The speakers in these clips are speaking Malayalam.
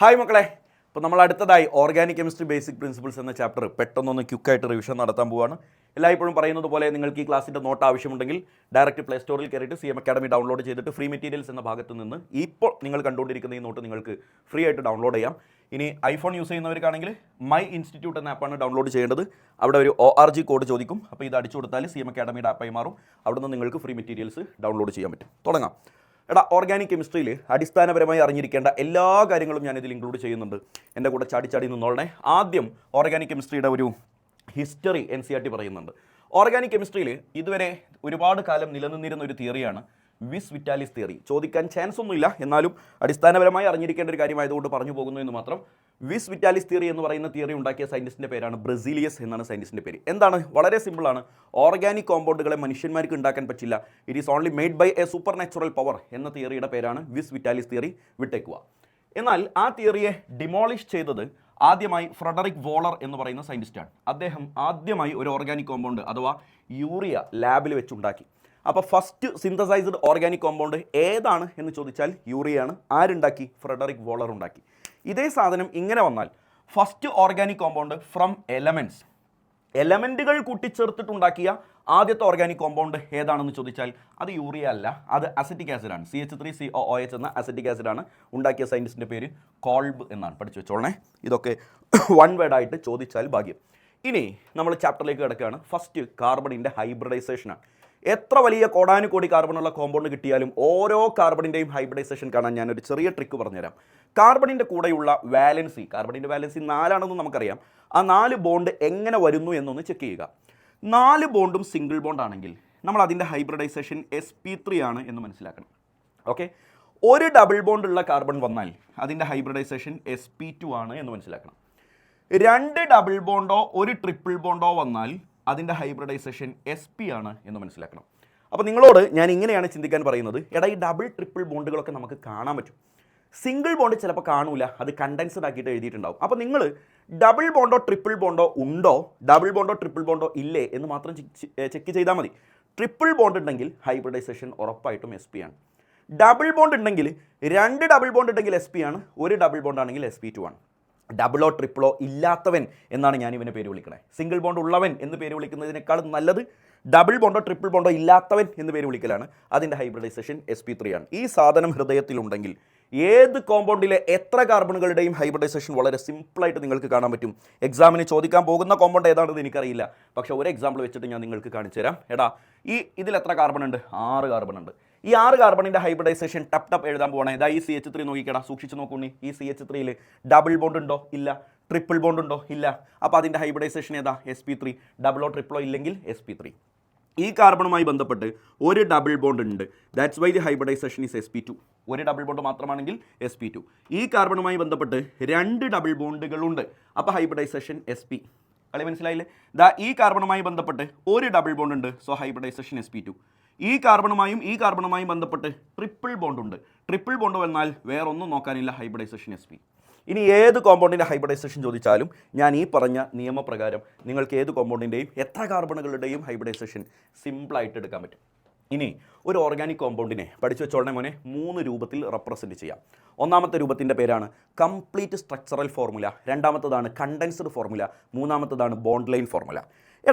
ഹായ് മക്കളെ, ഇപ്പോൾ നമ്മൾ അടുത്തതായി ഓർഗാനിക് കെമിസ്ട്രി ബേസിക് പ്രിൻസിപ്പിൾസ് എന്ന ചാപ്റ്റർ പെട്ടെന്നൊന്ന് ക്വിക്കായിട്ട് റിവിഷൻ നടത്താൻ പോവുകയാണ്. എല്ലായ്പ്പോഴും പറയുന്നത് പോലെ നിങ്ങൾക്ക് ഈ ക്ലാസ്സിൻ്റെ നോട്ട് ആവശ്യമുണ്ടെങ്കിൽ ഡയറക്റ്റ് പ്ലേ സ്റ്റോറിൽ കയറിയിട്ട് CM അക്കാഡമി ഡൗൺലോഡ് ചെയ്തിട്ട് ഫ്രീ മെറ്റീരിയൽസ് എന്ന ഭാഗത്ത് നിന്ന് ഇപ്പോൾ നിങ്ങൾ കണ്ടുകൊണ്ടിരിക്കുന്ന ഈ നോട്ട് നിങ്ങൾക്ക് ഫ്രീ ആയിട്ട് ഡൗൺലോഡ് ചെയ്യാം. ഇനി ഐഫോൺ യൂസ് ചെയ്യുന്നവർക്കാണെങ്കിൽ മൈ ഇൻസ്റ്റിറ്റ്യൂട്ട് എന്ന ആപ്പാണ് ഡൗൺലോഡ് ചെയ്യേണ്ടത്. അവിടെ ഒരു ORG കോഡ് ചോദിക്കും. അപ്പോൾ ഇത് അടിച്ചു കൊടുത്താൽ CM അക്കാഡമിയുടെ ആപ്പായി മാറും. അവിടെ നിന്ന് നിങ്ങൾക്ക് ഫ്രീ മെറ്റീരിയൽസ് ഡൗൺലോഡ് ചെയ്യാൻ പറ്റും. തുടങ്ങാം. ഓർഗാനിക് കെമിസ്ട്രിയിൽ അടിസ്ഥാനപരമായി അറിഞ്ഞിരിക്കേണ്ട എല്ലാ കാര്യങ്ങളും ഞാനിതിൽ ഇൻക്ലൂഡ് ചെയ്യുന്നുണ്ട്. എൻ്റെ കൂടെ ചാടി നിന്നോളണേ. ആദ്യം ഓർഗാനിക് കെമിസ്ട്രിയുടെ ഒരു ഹിസ്റ്ററി NCERT പറയുന്നുണ്ട്. ഓർഗാനിക് കെമിസ്ട്രിയിൽ ഇതുവരെ ഒരുപാട് കാലം നിലനിന്നിരുന്ന ഒരു തിയറിയാണ് വിസ് വിറ്റാലിസ് തിയറി. ചോദിക്കാൻ ചാൻസ് ഒന്നുമില്ല, എന്നാലും അടിസ്ഥാനപരമായി അറിഞ്ഞിരിക്കേണ്ട ഒരു കാര്യമായതുകൊണ്ട് പറഞ്ഞു പോകുന്നു എന്ന് മാത്രം. വിസ് വിറ്റാലിസ് തിയറി എന്ന് പറയുന്ന തിയറി ഉണ്ടാക്കിയ സയൻറ്റിസ്റ്റിൻ്റെ പേരാണ് ബ്രസീലിയസ് എന്നാണ് സയൻറ്റിസ്റ്റിൻ്റെ പേര്. എന്താണ്? വളരെ സിമ്പിളാണ്. ഓർഗാനിക് കോമ്പൗണ്ടുകളെ മനുഷ്യന്മാർക്ക് ഉണ്ടാക്കാൻ പറ്റില്ല, it is only made by a supernatural power എന്ന തിയറിയുടെ പേരാണ് വിസ് വിറ്റാലിസ് തിയറി. വിട്ടേക്കുക. എന്നാൽ ആ തിയറിയെ ഡിമോളിഷ് ചെയ്തത് ആദ്യമായി ഫ്രെഡറിക് വോളർ എന്ന് പറയുന്ന സയൻറ്റിസ്റ്റാണ്. അദ്ദേഹം ആദ്യമായി ഒരു ഓർഗാനിക് കോമ്പൗണ്ട് അഥവാ യൂറിയ ലാബിൽ വെച്ചുണ്ടാക്കി. അപ്പോൾ ഫസ്റ്റ് സിന്തസൈസ്ഡ് ഓർഗാനിക് കോമ്പൗണ്ട് ഏതാണ് എന്ന് ചോദിച്ചാൽ യൂറിയയാണ്. ആരുണ്ടാക്കി? ഫ്രെഡറിക് വോളർ ഉണ്ടാക്കി. ഇതേ സാധനം ഇങ്ങനെ വന്നാൽ ഫസ്റ്റ് ഓർഗാനിക് കോമ്പൗണ്ട് ഫ്രം എലമെൻറ്റുകൾ കൂട്ടിച്ചേർത്തിട്ടുണ്ടാക്കിയ ആദ്യത്തെ ഓർഗാനിക് കോമ്പൗണ്ട് ഏതാണെന്ന് ചോദിച്ചാൽ അത് യൂറിയ അല്ല, അത് അസറ്റിക് ആസിഡാണ്. CH3COOH എന്ന അസറ്റിക് ആസിഡാണ്. ഉണ്ടാക്കിയ സയൻറ്റിസ്റ്റിൻ്റെ പേര് കോൾബ് എന്നാണ്. പഠിച്ചു വെച്ചോളണേ. ഇതൊക്കെ വൺ വേർഡായിട്ട് ചോദിച്ചാൽ ഭാഗ്യം. ഇനി നമ്മൾ ചാപ്റ്ററിലേക്ക് കിടക്കുകയാണ്. ഫസ്റ്റ് കാർബണിൻ്റെ ഹൈബ്രിഡൈസേഷനാണ്. എത്ര വലിയ കോടാനുകോടി കാർബണുള്ള കോമ്പൗണ്ട് കിട്ടിയാലും ഓരോ കാർബണിൻ്റെയും ഹൈബ്രിഡൈസേഷൻ കാണാൻ ഞാനൊരു ചെറിയ ട്രിക്ക് പറഞ്ഞുതരാം. കാർബണിൻ്റെ കൂടെയുള്ള വാലൻസി, കാർബണിൻ്റെ വാലൻസി 4 ആണെന്ന് നമുക്കറിയാം. ആ 4 ബോണ്ട് എങ്ങനെ വരുന്നു എന്നൊന്ന് ചെക്ക് ചെയ്യുക. 4 ബോണ്ടും സിംഗിൾ ബോണ്ട് ആണെങ്കിൽ നമ്മൾ അതിൻ്റെ ഹൈബ്രിഡൈസേഷൻ sp3 ആണ് എന്ന് മനസ്സിലാക്കണം. ഓക്കെ. ഒരു ഡബിൾ ബോണ്ട് ഉള്ള കാർബൺ വന്നാൽ അതിൻ്റെ ഹൈബ്രിഡൈസേഷൻ sp2 ആണ് എന്ന് മനസ്സിലാക്കണം. 2 ഡബിൾ ബോണ്ടോ ഒരു ട്രിപ്പിൾ ബോണ്ടോ വന്നാൽ അതിൻ്റെ ഹൈബ്രിഡൈസേഷൻ sp ആണ് എന്ന് മനസ്സിലാക്കണം. അപ്പോൾ നിങ്ങളോട് ഞാൻ ഇങ്ങനെയാണ് ചിന്തിക്കാൻ പറയുന്നത്. ഈ ഡബിൾ ട്രിപ്പിൾ ബോണ്ടുകളൊക്കെ നമുക്ക് കാണാൻ പറ്റും. സിംഗിൾ ബോണ്ട് ചിലപ്പോൾ കാണൂല, അത് കണ്ടൻസ്ഡ് ആക്കിയിട്ട് എഴുതിയിട്ടുണ്ടാവും. അപ്പോൾ നിങ്ങൾ ഡബിൾ ബോണ്ടോ ട്രിപ്പിൾ ബോണ്ടോ ഉണ്ടോ, ഡബിൾ ബോണ്ടോ ട്രിപ്പിൾ ബോണ്ടോ ഇല്ലേ എന്ന് മാത്രം ചെക്ക് ചെയ്താൽ മതി. ട്രിപ്പിൾ ബോണ്ട് ഉണ്ടെങ്കിൽ ഹൈബ്രിഡൈസേഷൻ ഉറപ്പായിട്ടും sp ആണ്. ഡബിൾ ബോണ്ട് ഉണ്ടെങ്കിൽ 2 ഡബിൾ ബോണ്ട് ഉണ്ടെങ്കിൽ sp ആണ്, ഒരു ഡബിൾ ബോണ്ട് ആണെങ്കിൽ sp2 ആണ്. ഡബിളോ ട്രിപ്പിളോ ഇല്ലാത്തവൻ എന്നാണ് ഞാൻ ഇവനെ പേര് വിളിക്കണേ. സിംഗിൾ ബോണ്ട് ഉള്ളവൻ എന്ന് പേര് വിളിക്കുന്നതിനേക്കാൾ നല്ലത് ഡബിൾ ബോണ്ടോ ട്രിപ്പിൾ ബോണ്ടോ ഇല്ലാത്തവൻ എന്ന് പേര് വിളിക്കലാണ്. അതിൻ്റെ ഹൈബ്രിഡൈസേഷൻ sp3 ആണ്. ഈ സാധനം ഹൃദയത്തിലുണ്ടെങ്കിൽ ഏത് കോമ്പൗണ്ടിലെ എത്ര കാർബണുകളുടെയും ഹൈബ്രിഡൈസേഷൻ വളരെ സിമ്പിളായിട്ട് നിങ്ങൾക്ക് കാണാൻ പറ്റും. എക്സാമിന് ചോദിക്കാൻ പോകുന്ന കോമ്പൗണ്ട് ഏതാണെന്ന് എനിക്കറിയില്ല, പക്ഷേ ഒരു എക്സാമ്പിൾ വെച്ചിട്ട് ഞാൻ നിങ്ങൾക്ക് കാണിച്ചു തരാം. ഇതിൽ എത്ര കാർബൺ ഉണ്ട്? 6 കാർബൺ ഉണ്ട്. ഈ 6 കാർബണിൻ്റെ ഹൈബ്രിഡൈസേഷൻ ടപ്പ് എഴുതാൻ പോകണേ. ഈ CH3 നോക്കിക്കടാ, സൂക്ഷിച്ച് നോക്കൂ. ഈ CH3യിൽ ഡബിൾ ബോണ്ട് ഉണ്ടോ? ഇല്ല. ട്രിപ്പിൾ ബോണ്ട് ഉണ്ടോ? ഇല്ല. അപ്പോൾ അതിൻ്റെ ഹൈബ്രിഡൈസേഷൻ ഏതാ? sp3. ഡബിളോ ട്രിപ്പിളോ ഇല്ലെങ്കിൽ sp3. ഈ കാർബണുമായി ബന്ധപ്പെട്ട് ഒരു ഡബിൾ ബോണ്ട് ഉണ്ട്. That's why the hybridization is sp2. ഒരു ഡബിൾ ബോണ്ട് മാത്രമാണെങ്കിൽ sp2. ഈ കാർബണുമായി ബന്ധപ്പെട്ട് 2 ഡബിൾ ബോണ്ടുകളുണ്ട്. അപ്പോൾ ഹൈബ്രിഡൈസേഷൻ sp. കളി മനസ്സിലായില്ലേ? ഈ കാർബണുമായി ബന്ധപ്പെട്ട് ഒരു ഡബിൾ ബോണ്ട് ഉണ്ട്, സോ ഹൈബ്രിഡൈസേഷൻ sp2. ഈ കാർബണുമായും ബന്ധപ്പെട്ട് ട്രിപ്പിൾ ബോണ്ട് ഉണ്ട്. ട്രിപ്പിൾ ബോണ്ട് വന്നാൽ വേറൊന്നും നോക്കാനില്ല, ഹൈബ്രിഡൈസേഷൻ sp. ഇനി ഏത് കോമ്പൗണ്ടിൻ്റെ ഹൈബ്രിഡൈസേഷൻ ചോദിച്ചാലും ഞാൻ ഈ പറഞ്ഞ നിയമപ്രകാരം നിങ്ങൾക്ക് ഏത് കോമ്പൗണ്ടിൻ്റെയും എത്ര കാർബണുകളുടെയും ഹൈബ്രിഡൈസേഷൻ സിമ്പിളായിട്ട് എടുക്കാൻ പറ്റും. ഇനി ഒരു ഓർഗാനിക് കോമ്പൗണ്ടിനെ പഠിച്ചു വെച്ചോളനെ മോനെ 3 രൂപത്തിൽ റെപ്രസെൻറ്റ് ചെയ്യാം. ഒന്നാമത്തെ രൂപത്തിൻ്റെ പേരാണ് കംപ്ലീറ്റ് സ്ട്രക്ചറൽ ഫോർമുല, രണ്ടാമത്തതാണ് കണ്ടൻസ്ഡ് ഫോർമുല, മൂന്നാമത്തതാണ് bond line formula.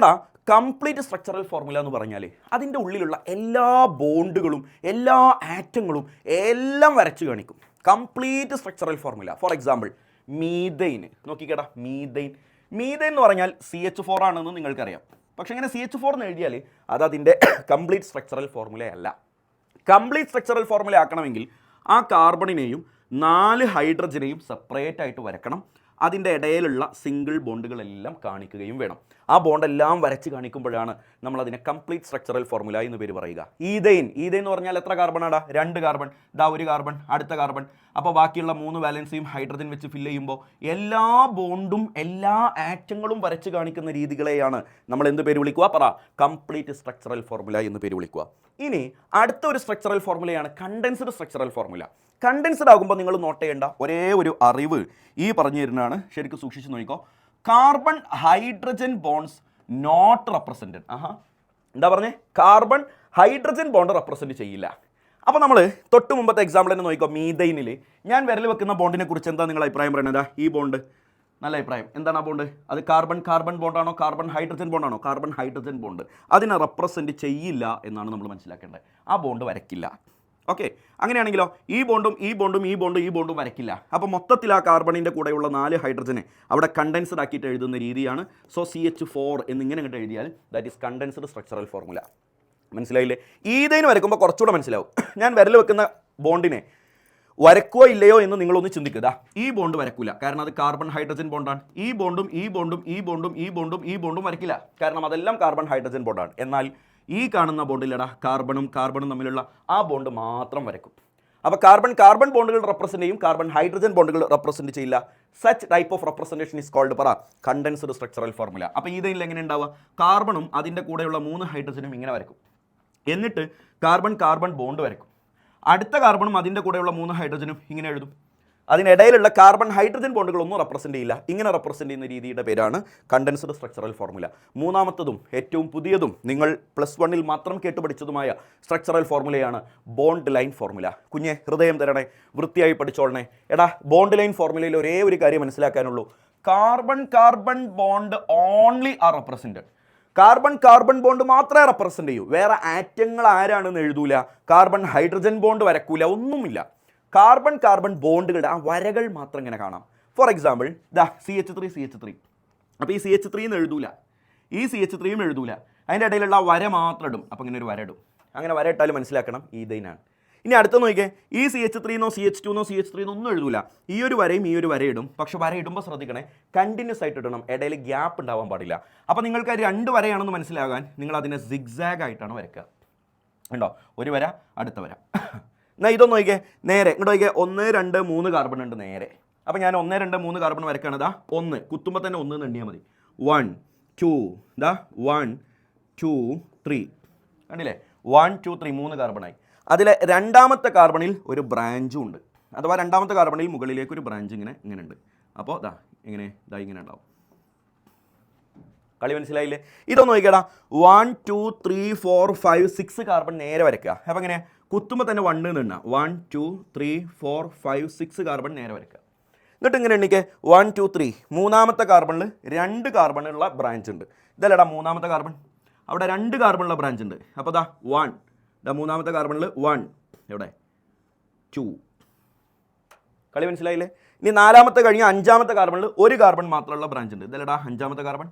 Complete structural formula എന്ന് പറഞ്ഞാൽ അതിൻ്റെ ഉള്ളിലുള്ള എല്ലാ ബോണ്ടുകളും എല്ലാ ആറ്റങ്ങളും എല്ലാം വരച്ച് കാണിക്കും. Complete structural formula. For example methane നോക്കിക്കേടാ. മീഥൈൻ എന്ന് പറഞ്ഞാൽ CH4 ആണെന്ന് നിങ്ങൾക്കറിയാം. പക്ഷേ ഇങ്ങനെ CH4 എന്ന് എഴുതിയാൽ അതിൻ്റെ കംപ്ലീറ്റ് സ്ട്രക്ചറൽ ഫോർമുലയല്ല. കംപ്ലീറ്റ് സ്ട്രക്ചറൽ ഫോർമുല ആക്കണമെങ്കിൽ ആ കാർബണിനെയും 4 ഹൈഡ്രജനെയും സെപ്പറേറ്റ് ആയിട്ട് വരക്കണം. അതിൻ്റെ ഇടയിലുള്ള സിംഗിൾ ബോണ്ടുകളെല്ലാം കാണിക്കുകയും വേണം. ആ ബോണ്ടെല്ലാം വരച്ച് കാണിക്കുമ്പോഴാണ് നമ്മളതിനെ കംപ്ലീറ്റ് സ്ട്രക്ചറൽ ഫോർമുല എന്ന് പേര് പറയുക. ഈഥൈൻ എന്ന് പറഞ്ഞാൽ എത്ര കാർബണാടാ? 2 കാർബൺ. ഒരു കാർബൺ, അടുത്ത കാർബൺ. അപ്പോൾ ബാക്കിയുള്ള 3 വാലൻസിയും ഹൈഡ്രജൻ വെച്ച് ഫില്ല് ചെയ്യുമ്പോൾ എല്ലാ ബോണ്ടും എല്ലാ ആറ്റങ്ങളും വരച്ച് കാണിക്കുന്ന രീതികളെയാണ് നമ്മൾ എന്ത് പേര് വിളിക്കുക? കംപ്ലീറ്റ് സ്ട്രക്ചറൽ ഫോർമുല എന്ന് പേര് വിളിക്കുക. ഇനി അടുത്ത ഒരു സ്ട്രക്ചറൽ ഫോർമുലയാണ് കണ്ടൻസ്ഡ് സ്ട്രക്ചറൽ ഫോർമുല. കണ്ടൻസ്ഡ് ആകുമ്പോൾ നിങ്ങൾ നോട്ട് ചെയ്യേണ്ട ഒരേ ഒരു അറിവ് ഈ പറഞ്ഞു തരുന്നതാണ്. ശരിക്കും സൂക്ഷിച്ച് നോക്കിക്കോ. Carbon hydrogen bonds not represented. എന്താ പറഞ്ഞേ? കാർബൺ ഹൈഡ്രജൻ ബോണ്ട് റെപ്രസെൻറ്റ് ചെയ്യില്ല. അപ്പോൾ നമ്മൾ തൊട്ട് മുമ്പത്തെ എക്സാമ്പിൾ തന്നെ നോക്കിക്കോ. മീഥൈനിൽ ഞാൻ വിരൽ വെക്കുന്ന ബോണ്ടിനെ കുറിച്ച് എന്താ നിങ്ങൾ അഭിപ്രായം പറയുന്നത്? ഈ ബോണ്ട് നല്ല അഭിപ്രായം. എന്താണ് ആ ബോണ്ട്? അത് കാർബൺ കാർബൺ ബോണ്ടാണോ കാർബൺ ഹൈഡ്രജൻ ബോണ്ടാണോ? Carbon hydrogen bond. അതിനെ റെപ്രസെൻറ്റ് ചെയ്യില്ല എന്നാണ് നമ്മൾ മനസ്സിലാക്കേണ്ടത്. ആ ബോണ്ട് വരയ്ക്കില്ല. ഓക്കെ, അങ്ങനെയാണെങ്കിലോ ഈ ബോണ്ടും ഈ ബോണ്ടും ഈ ബോണ്ടും ഈ ബോണ്ടും വരയ്ക്കില്ല. അപ്പോൾ മൊത്തത്തിൽ ആ കാർബണിൻ്റെ കൂടെയുള്ള 4 ഹൈഡ്രജനെ അവിടെ കണ്ടൻസ്ഡ് ആക്കിയിട്ട് എഴുതുന്ന രീതിയാണ്. സോ CH4 എന്നിങ്ങനെ അങ്ങോട്ട് എഴുതിയാൽ that is condensed structural formula. മനസ്സിലായില്ലേ? ഈതേന് വരയ്ക്കുമ്പോൾ കുറച്ചുകൂടെ മനസ്സിലാവും. ഞാൻ വിരൽ വെക്കുന്ന ബോണ്ടിനെ വരക്കോ ഇല്ലയോ എന്ന് നിങ്ങളൊന്ന് ചിന്തിക്കുക. ഈ ബോണ്ട് വരക്കില്ല, കാരണം അത് കാർബൺ ഹൈഡ്രജൻ ബോണ്ടാണ്. ഈ ബോണ്ടും ഈ ബോണ്ടും ഈ ബോണ്ടും ഈ ബോണ്ടും ഈ ബോണ്ടും വരക്കില്ല, കാരണം അതെല്ലാം കാർബൺ ഹൈഡ്രജൻ ബോണ്ടാണ്. എന്നാൽ ഈ കാണുന്ന ബോണ്ടിലടാ കാർബണും കാർബണും തമ്മിലുള്ള ആ ബോണ്ട് മാത്രം വരക്കും. അപ്പോൾ കാർബൺ കാർബൺ ബോണ്ടുകൾ റെപ്രസെൻ്റ് ചെയ്യും, കാർബൺ ഹൈഡ്രജൻ ബോണ്ടുകൾ റെപ്രസെൻ്റ് ചെയ്യില്ല. Such type of representation is called പറ കണ്ടൻസ്ഡ് സ്ട്രക്ചറൽ ഫോർമുല. അപ്പോൾ ഇതിൽ എങ്ങനെ ഉണ്ടാവുക? കാർബണും അതിൻ്റെ കൂടെയുള്ള 3 ഹൈഡ്രജനും ഇങ്ങനെ വരക്കും, എന്നിട്ട് കാർബൺ കാർബൺ ബോണ്ട് വരക്കും. അടുത്ത കാർബണും അതിൻ്റെ കൂടെയുള്ള 3 ഹൈഡ്രജനും ഇങ്ങനെ എഴുതും. അതിനിടയിലുള്ള കാർബൺ ഹൈഡ്രജൻ ബോണ്ടുകളൊന്നും റെപ്രസെൻ്റ് ചെയ്യില്ല. ഇങ്ങനെ റെപ്രസെൻ്റ് ചെയ്യുന്ന രീതിയുടെ പേരാണ് കണ്ടൻസ്ഡ് സ്ട്രക്ചറൽ ഫോർമുല. മൂന്നാമത്തതും ഏറ്റവും പുതിയതും നിങ്ങൾ +1 മാത്രം കേട്ടുപഠിച്ചതുമായ സ്ട്രക്ചറൽ ഫോർമുലയാണ് ബോണ്ട് ലൈൻ ഫോർമുല. കുഞ്ഞെ ഹൃദയം തരണേ, വൃത്തിയായി പഠിച്ചോളണേ. എടാ, ബോണ്ട് ലൈൻ ഫോർമുലയിൽ ഒരേ ഒരു കാര്യം മനസ്സിലാക്കാനുള്ളൂ. Carbon carbon bond only are represented. Carbon carbon bond മാത്രമേ റെപ്രസെൻ്റ് ചെയ്യൂ. വേറെ ആറ്റങ്ങൾ ആരാണെന്ന് എഴുതൂല, കാർബൺ ഹൈഡ്രജൻ ബോണ്ട് വരക്കൂല, ഒന്നുമില്ല. കാർബൺ കാർബൺ ബോണ്ടുകളുടെ ആ വരകൾ മാത്രം ഇങ്ങനെ കാണാം. For example CH3. അപ്പോൾ ഈ CH3 എന്ന് എഴുതൂല, ഈ CH3 എഴുതൂല, അതിൻ്റെ ഇടയിലുള്ള വര മാത്രം ഇടും. അപ്പോൾ ഇങ്ങനെ ഒരു വര ഇടും. അങ്ങനെ വര ഇട്ടാൽ മനസ്സിലാക്കണം ഈഥൈനാണ്. ഇനി അടുത്ത നോക്കിയേ, ഈ CH3 CH2 CH3 ഒന്നും എഴുതൂല. ഈ ഒരു വരയും ഈ ഒരു വരയിടും. പക്ഷെ വര ഇടുമ്പോൾ ശ്രദ്ധിക്കണേ, കണ്ടിന്യൂസ് ആയിട്ട് ഇടണം, ഇടയിൽ ഗ്യാപ്പ് ഉണ്ടാവാൻ പാടില്ല. അപ്പോൾ നിങ്ങൾക്ക് 2 വരയാണെന്ന് മനസ്സിലാകാൻ നിങ്ങൾ അതിനെ സിഗ്സാഗ് ആയിട്ടാണ് വരയ്ക്കുക. ഉണ്ടോ? ഒരു വര, അടുത്ത വര. എന്നാൽ ഇതൊന്ന് നോക്കിയേ, നേരെ ഇങ്ങോട്ട് നോക്കിയേ, 1 2 3 കാർബൺ ഉണ്ട് നേരെ. അപ്പോൾ ഞാൻ 1 2 3 കാർബൺ വരയ്ക്കുകയാണ്. ഇതാ 1 കുത്തുമ്പോൾ തന്നെ 1 എണ്ണിയാൽ മതി. 1 2 ഇതാ 1 2 3 കണ്ടില്ലേ? 1 2 3 3 കാർബണായി. അതിലെ രണ്ടാമത്തെ കാർബണിൽ ഒരു ബ്രാഞ്ചും ഉണ്ട്. അഥവാ രണ്ടാമത്തെ കാർബണിൽ മുകളിലേക്ക് ഒരു ബ്രാഞ്ച് ഇങ്ങനെ ഉണ്ട്. അപ്പോൾ ഇങ്ങനെ ഉണ്ടാവും. കളി മനസ്സിലായില്ലേ? ഇതൊന്ന് നോക്കിക്കടാ, 1 2 3 4 5 6 കാർബൺ നേരെ വരയ്ക്കുക. അപ്പോൾ എങ്ങനെ? കുത്തുമ്പോൾ തന്നെ 1 എണ്ണ. 1 2 3 4 5 6 കാർബൺ നേരെ വരയ്ക്കുക. എന്നിട്ട് ഇങ്ങനെ എണ്ണിക്കേ, 1 2 3. മൂന്നാമത്തെ കാർബണിൽ 2 കാർബണുള്ള ബ്രാഞ്ച് ഉണ്ട്. ഇതല്ലടാ മൂന്നാമത്തെ കാർബൺ, അവിടെ 2 കാർബണുള്ള ബ്രാഞ്ച് ഉണ്ട്. അപ്പോൾ 1. മൂന്നാമത്തെ കാർബണിൽ 1, എവിടെ 2. കളി മനസ്സിലായില്ലേ? ഇനി നാലാമത്തെ കഴിഞ്ഞ 5ാമത്തെ കാർബണിൽ 1 കാർബൺ മാത്രമുള്ള ബ്രാഞ്ച് ഉണ്ട്. ഇതല്ലടാ 5ാമത്തെ കാർബൺ.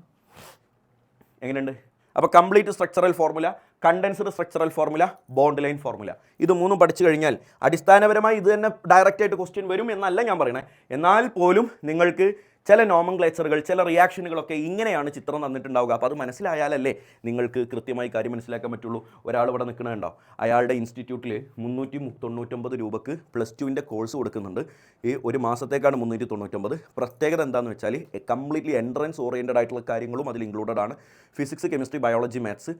എങ്ങനെയുണ്ട്? അപ്പോൾ complete structural formula, condensed structural formula, bond line formula, ഇത് മൂന്നും പഠിച്ചു കഴിഞ്ഞാൽ അടിസ്ഥാനപരമായി ഇത് തന്നെ ഡയറക്റ്റായിട്ട് ക്വസ്റ്റ്യൻ വരും എന്നല്ല ഞാൻ പറയണേ. എന്നാൽ പോലും നിങ്ങൾക്ക് ചില നോമൻക്ലേച്ചറുകൾ, ചില റിയാക്ഷനുകളൊക്കെ ഇങ്ങനെയാണ് ചിത്രം തന്നിട്ടുണ്ടാവുക. അപ്പോൾ അത് മനസ്സിലായാലല്ലേ നിങ്ങൾക്ക് കൃത്യമായി കാര്യം മനസ്സിലാക്കാൻ പറ്റുള്ളൂ. ഒരാൾ ഇവിടെ നിൽക്കണുണ്ടോ, അയാളുടെ ഇൻസ്റ്റിറ്റ്യൂട്ടിൽ 399 രൂപക്ക് +2ൻ്റെ കോഴ്സ് കൊടുക്കുന്നുണ്ട്. ഈ ഒരു മാസത്തേക്കാണ് 399. പ്രത്യേകത എന്താണെന്ന് വെച്ചാൽ കംപ്ലീറ്റ്ലി എൻട്രൻസ് ഓറിയൻറ്റഡ് ആയിട്ടുള്ള കാര്യങ്ങളും അതിൽ ഇൻക്ലൂഡഡ് ആണ്. Physics, chemistry, biology, maths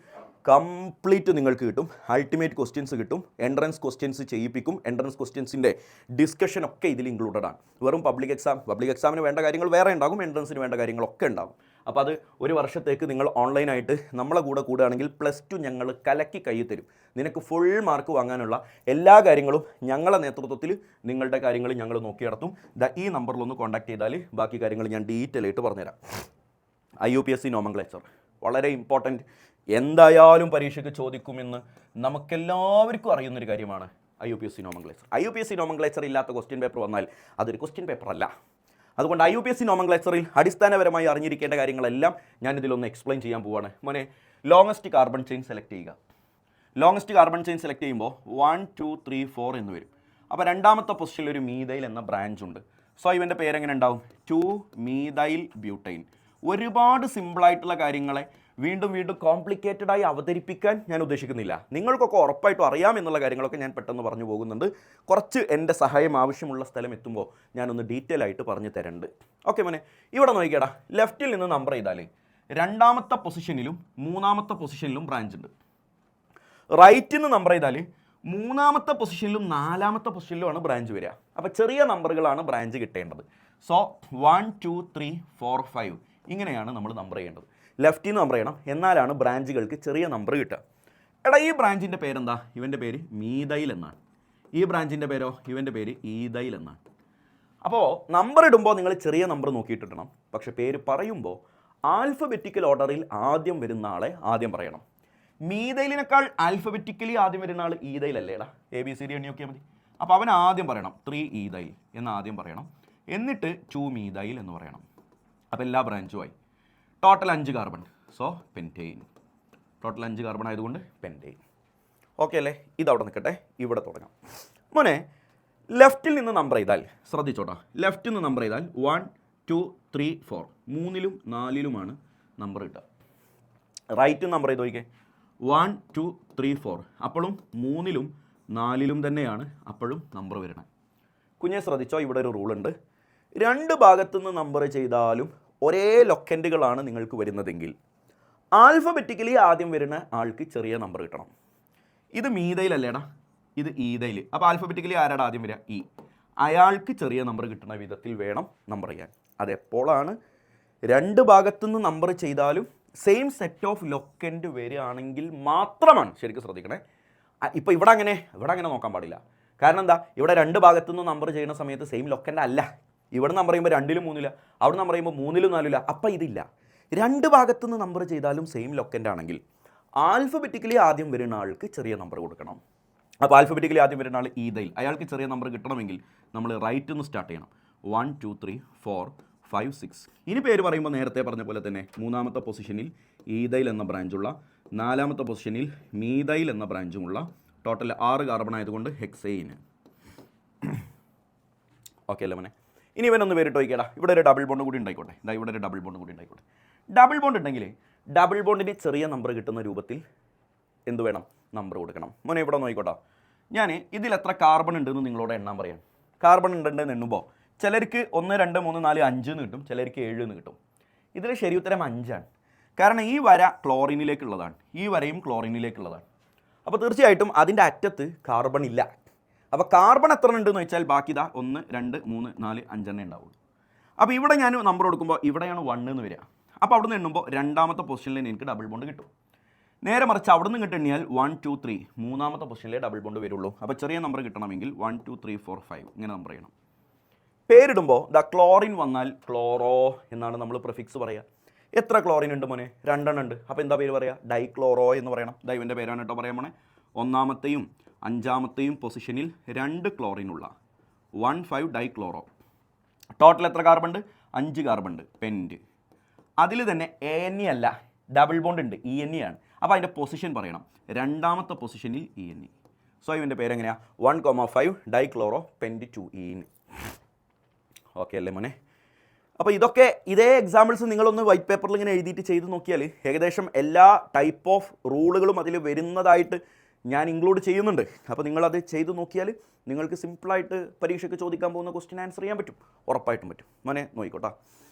complete നിങ്ങൾക്ക് കിട്ടും. അൾട്ടിമേറ്റ് ക്വസ്റ്റ്യൻസ് കിട്ടും. എൻട്രൻസ് ക്വസ്റ്റ്യൻസ് ചെയ്യിപ്പിക്കും. എൻട്രൻസ് ക്വസ്റ്റ്യൻസിൻ്റെ ഡിസ്കഷൻ ഒക്കെ ഇതിൽ ഇൻക്ലൂഡഡ് ആണ്. വെറും പബ്ലിക് എക്സാമിന് വേണ്ട കാര്യങ്ങൾ വേറെ ഉണ്ടാകും, എൻട്രൻസിന് വേണ്ട കാര്യങ്ങളൊക്കെ ഉണ്ടാകും. അപ്പോൾ അത് ഒരു വർഷത്തേക്ക് നിങ്ങൾ ഓൺലൈനായിട്ട് നമ്മളെ കൂടെ കൂടുകയാണെങ്കിൽ +2 ഞങ്ങൾ കലക്കി കയ്യിൽ തരും. നിനക്ക് ഫുൾ മാർക്ക് വാങ്ങാനുള്ള എല്ലാ കാര്യങ്ങളും ഞങ്ങളുടെ നേതൃത്വത്തിൽ നിങ്ങളുടെ കാര്യങ്ങൾ ഞങ്ങൾ നോക്കി നടത്തും. ഈ നമ്പറിലൊന്ന് കോൺടാക്ട് ചെയ്താൽ ബാക്കി കാര്യങ്ങൾ ഞാൻ ഡീറ്റെയിൽ ആയിട്ട് പറഞ്ഞുതരാം. IUPSC നോമൻക്ലേച്ചർ വളരെ ഇമ്പോർട്ടൻറ്റ്, എന്തായാലും പരീക്ഷയ്ക്ക് ചോദിക്കുമെന്ന് നമുക്കെല്ലാവർക്കും അറിയുന്നൊരു കാര്യമാണ് IUPSC നോമൻക്ലേച്ചർ. IUPSC നോമൻക്ലേച്ചർ ഇല്ലാത്ത ക്വസ്റ്റ്യൻ പേപ്പർ വന്നാൽ അതൊരു ക്വസ്റ്റ്യൻ പേപ്പർ അല്ല. അതുകൊണ്ട് IUPSC നോമൻക്ലേച്ചറിൽ അടിസ്ഥാനപരമായി അറിഞ്ഞിരിക്കേണ്ട കാര്യങ്ങളെല്ലാം ഞാനിതിലൊന്ന് എക്സ്പ്ലെയിൻ ചെയ്യാൻ പോവുകയാണ്. മോനെ, ലോങ്ങസ്റ്റ് കാർബൺ ചെയിൻ സെലക്ട് ചെയ്യുക. ലോങ്ങസ്റ്റ് കാർബൺ ചെയിൻ സെലക്ട് ചെയ്യുമ്പോൾ 1 2 3 4 എന്ന് വരും. അപ്പോൾ രണ്ടാമത്തെ പൊസിഷനിൽ ഒരു മീഥൈൽ എന്ന ബ്രാഞ്ച് ഉണ്ട്. സോ ഇവൻ്റെ പേരെങ്ങനെ ഉണ്ടാവും? 2 മീഥൈൽ ബ്യൂട്ടൈൻ. ഒരുപാട് സിമ്പിളായിട്ടുള്ള കാര്യങ്ങളെ വീണ്ടും കോംപ്ലിക്കേറ്റഡ് ആയി അവതരിപ്പിക്കാൻ ഞാൻ ഉദ്ദേശിക്കുന്നില്ല. നിങ്ങൾക്കൊക്കെ ഉറപ്പായിട്ടും അറിയാമെന്നുള്ള കാര്യങ്ങളൊക്കെ ഞാൻ പെട്ടെന്ന് പറഞ്ഞു പോകുന്നുണ്ട്. കുറച്ച് എൻ്റെ സഹായം ആവശ്യമുള്ള സ്ഥലം എത്തുമ്പോൾ ഞാനൊന്ന് ഡീറ്റെയിൽ ആയിട്ട് പറഞ്ഞു തരുന്നുണ്ട്. ഓക്കെ മോനെ, ഇവിടെ നോക്കിക്കടാ, ലെഫ്റ്റിൽ നിന്ന് നമ്പർ ചെയ്താൽ 2ാമത്തെ പൊസിഷനിലും 3ാമത്തെ പൊസിഷനിലും ബ്രാഞ്ച് ഉണ്ട്. റൈറ്റിൽ നിന്ന് നമ്പർ ചെയ്താൽ 3ാമത്തെ പൊസിഷനിലും 4ാമത്തെ പൊസിഷനിലുമാണ് ബ്രാഞ്ച് വരിക. അപ്പോൾ ചെറിയ നമ്പറുകളാണ് ബ്രാഞ്ച് കിട്ടേണ്ടത്. സോ 1 2 3 4 5 ഇങ്ങനെയാണ് നമ്മൾ നമ്പർ ചെയ്യേണ്ടത്. ലെഫ്റ്റിൽ നിന്ന് നമ്പർ ചെയ്യണം, എന്നാലാണ് ബ്രാഞ്ചുകൾക്ക് ചെറിയ നമ്പർ കിട്ടുക. എടാ, ഈ ബ്രാഞ്ചിൻ്റെ പേരെന്താ? ഇവൻ്റെ പേര് മീഥൈൽ എന്നാണ്. ഈ ബ്രാഞ്ചിൻ്റെ പേരോ ഇവൻ്റെ പേര് ഈതൈൽ എന്നാണ്. അപ്പോൾ നമ്പർ ഇടുമ്പോൾ നിങ്ങൾ ചെറിയ നമ്പർ നോക്കിയിട്ടിടണം. പക്ഷേ പേര് പറയുമ്പോൾ ആൽഫബറ്റിക്കൽ ഓർഡറിൽ ആദ്യം വരുന്ന ആളെ ആദ്യം പറയണം. മീതൈലിനേക്കാൾ ആൽഫബറ്റിക്കലി ആദ്യം വരുന്ന ആൾ ഈതൈലല്ലേടാ, ABCD എണ്ണി നോക്കിയാൽ മതി. അപ്പോൾ അവൻ ആദ്യം പറയണം 3 ഈതൈൽ എന്ന് ആദ്യം പറയണം, എന്നിട്ട് 2 മീതൈൽ എന്ന് പറയണം. അപ്പോൾ എല്ലാ ബ്രാഞ്ചുമായി total 5 carbon, so pentane. Total 5 carbon ആയതുകൊണ്ട് പെൻറ്റെയിൻ. ഓക്കെ അല്ലേ? ഇതവിടെ നിൽക്കട്ടെ, ഇവിടെ തുടങ്ങാം. മോനെ ലെഫ്റ്റിൽ നിന്ന് നമ്പർ ചെയ്താൽ ശ്രദ്ധിച്ചോട്ടാ, ലെഫ്റ്റിൽ നിന്ന് നമ്പർ ചെയ്താൽ 1 2 3 4 3ലും 4ലുമാണ് നമ്പർ കിട്ടുക. റൈറ്റ് നമ്പർ ചെയ്ത് നോക്കിക്കേ 1 2 3 4 അപ്പോഴും 3ലും 4ലും തന്നെയാണ് അപ്പോഴും നമ്പർ വരണം. കുഞ്ഞെ ശ്രദ്ധിച്ചോ, ഇവിടെ ഒരു റൂളുണ്ട്. 2 ഭാഗത്തുനിന്ന് നമ്പർ ചെയ്താലും ഒരേ ലൊക്കൻറ്റുകളാണ് നിങ്ങൾക്ക് വരുന്നതെങ്കിൽ ആൽഫബറ്റിക്കലി ആദ്യം വരുന്ന ആൾക്ക് ചെറിയ നമ്പർ കിട്ടണം. ഇത് മീതയിലല്ലേടാ, ഇത് ഈതയിൽ. അപ്പോൾ ആൽഫബറ്റിക്കലി ആരാടാ ആദ്യം വരിക? ഇ. അയാൾക്ക് ചെറിയ നമ്പർ കിട്ടുന്ന വിധത്തിൽ വേണം നമ്പർ ചെയ്യാൻ. അതെപ്പോഴാണ് 2 ഭാഗത്തുനിന്ന് നമ്പർ ചെയ്താലും സെയിം സെറ്റ് ഓഫ് ലൊക്കൻറ്റ് വരികയാണെങ്കിൽ മാത്രമാണ്. ശരിക്കും ശ്രദ്ധിക്കണേ. ഇപ്പോൾ ഇവിടെ അങ്ങനെ നോക്കാൻ പാടില്ല. കാരണം എന്താ, ഇവിടെ 2 ഭാഗത്തുനിന്ന് നമ്പർ ചെയ്യുന്ന സമയത്ത് സെയിം ലൊക്കൻ്റ് അല്ല. ഇവിടെ നമ്പർ ചെയ്യുമ്പോൾ 2ലും 3ലും, അവിടെ നമ്പർ ചെയ്യുമ്പോൾ 3ലും 4ലും. അപ്പം ഇതില്ല. 2 ഭാഗത്തുനിന്ന് നമ്പർ ചെയ്താലും സെയിം ലൊക്കൻ്റ് ആണെങ്കിൽ ആൽഫബറ്റിക്കലി ആദ്യം വരുന്ന ആൾക്ക് ചെറിയ നമ്പർ കൊടുക്കണം. അപ്പോൾ ആൽഫബറ്റിക്കലി ആദ്യം വരുന്ന ആൾ ഈതയിൽ, അയാൾക്ക് ചെറിയ നമ്പർ കിട്ടണമെങ്കിൽ നമ്മൾ റൈറ്റ് നിന്ന് സ്റ്റാർട്ട് ചെയ്യണം. 1 2 3 4 5 6. ഇനി പേര് പറയുമ്പോൾ നേരത്തെ പറഞ്ഞ പോലെ തന്നെ 3ാമത്തെ പൊസിഷനിൽ ഈതയിൽ എന്ന ബ്രാഞ്ചുള്ള, 4ാമത്തെ പൊസിഷനിൽ മീതൈൽ എന്ന ബ്രാഞ്ചുമുള്ള, ടോട്ടൽ 6 കാർബൺ ആയതുകൊണ്ട് ഹെക്സെയിൻ. ഓക്കെ അല്ലേ മോനെ? ഇനി ഇവനൊന്ന് പേരിട്ട് വയ്ക്കടാ. ഇവിടെ ഒരു ഡബിൾ ബോണ്ട് കൂടി ഉണ്ടായിക്കോട്ടെ. ഇവിടെ ഒരു ഡബിൾ ബോണ്ട് കൂടി ഉണ്ടായിക്കോട്ടെ. ഡബിൾ ബോണ്ട് ഉണ്ടെങ്കിൽ ഡബിൾ ബോണ്ടിന് ചെറിയ നമ്പർ കിട്ടുന്ന രൂപത്തിൽ എന്ത് വേണം? നമ്പർ കൊടുക്കണം. മോനെ ഇവിടെ നോക്കിക്കോട്ടോ, ഞാൻ ഇതിൽ എത്ര കാർബൺ ഉണ്ടെന്ന് നിങ്ങളോട് എണ്ണാൻ പറയാം. കാർബൺ ഉണ്ടെന്ന് എണ്ണുമ്പോൾ ചിലർക്ക് 1 2 3 4 5 എന്ന് കിട്ടും, ചിലർക്ക് 7 എന്ന് കിട്ടും. ഇതിൽ ശരി ഉത്തരം 5 ആണ്. കാരണം ഈ വര ക്ലോറിനിലേക്കുള്ളതാണ്, ഈ വരയും ക്ലോറിനിലേക്കുള്ളതാണ്. അപ്പോൾ തീർച്ചയായിട്ടും അതിൻ്റെ അറ്റത്ത് കാർബൺ ഇല്ല. അപ്പോൾ കാർബൺ എത്ര ഉണ്ടെന്ന് വെച്ചാൽ ബാക്കി ഇതാ 1 2 3 4 5 എണ്ണേ ഉണ്ടാവുള്ളൂ. അപ്പോൾ ഇവിടെ ഞാൻ നമ്പർ കൊടുക്കുമ്പോൾ ഇവിടെയാണ് 1 എന്ന് വരിക. അപ്പോൾ അവിടെ നിന്ന് എണ്ണുമ്പോൾ 2ാമത്തെ പൊസിഷനിൽ എനിക്ക് ഡബിൾ ബോണ്ട് കിട്ടും. നേരെ മറിച്ച് അവിടെ നിന്ന് കിട്ടിയാൽ 1 2 3 3ാമത്തെ പൊസിഷനിലേ ഡബിൾ ബോണ്ട് വരുള്ളൂ. അപ്പോൾ ചെറിയ നമ്പർ കിട്ടണമെങ്കിൽ 1 2 3 4 5 ഇങ്ങനെ നമ്പർ ചെയ്യണം. പേരിടുമ്പോൾ ദ ക്ലോറിൻ വന്നാൽ ക്ലോറോ എന്നാണ് നമ്മൾ പ്രിഫിക്സ് പറയുക. എത്ര ക്ലോറിൻ ഉണ്ട് മോനെ? 2 എണ്ണം ഉണ്ട്. അപ്പോൾ എന്താ പേര് പറയുക? ഡൈക്ലോറോ എന്ന് പറയണം. ദൈവൻ്റെ പേരാണ് കേട്ടോ പറയാൻ പോണേ. 1ാമത്തെയും 5ാമത്തെയും പൊസിഷനിൽ 2 ക്ലോറിനുള്ള 1 5 ഡൈക്ലോറോ. ടോട്ടൽ എത്ര കാർബൺ ഉണ്ട്? 5 കാർബൺ ഉണ്ട്. പെൻറ്റ്. അതിൽ തന്നെ ANE അല്ല, ഡബിൾ ബോണ്ട് ഉണ്ട്, ENE ആണ്. അപ്പോൾ അതിൻ്റെ പൊസിഷൻ പറയണം. 2ാമത്തെ പൊസിഷനിൽ ENE. സോ ഇവൻ്റെ പേരെങ്ങനെയാണ്? 1,5 ഡൈക്ലോറോ പെൻറ്റ് 2 ഓക്കെ അല്ലേ മോനെ? അപ്പോൾ ഇതേ എക്സാമ്പിൾസ് നിങ്ങളൊന്ന് വൈറ്റ് പേപ്പറിൽ ഇങ്ങനെ എഴുതിയിട്ട് ചെയ്ത് നോക്കിയാൽ ഏകദേശം എല്ലാ ടൈപ്പ് ഓഫ് റൂളുകളും അതിൽ വരുന്നതായിട്ട് ഞാൻ ഇൻക്ലൂഡ് ചെയ്യുന്നുണ്ട്. അപ്പോൾ നിങ്ങളത് ചെയ്ത് നോക്കിയാൽ നിങ്ങൾക്ക് സിമ്പിളായിട്ട് പരീക്ഷയ്ക്ക് ചോദിക്കാൻ പോകുന്ന ക്വസ്റ്റ്യൻ ആൻസർ ചെയ്യാൻ പറ്റും, ഉറപ്പായിട്ടും പറ്റും. മോനെ നോക്കിക്കോട്ടെ.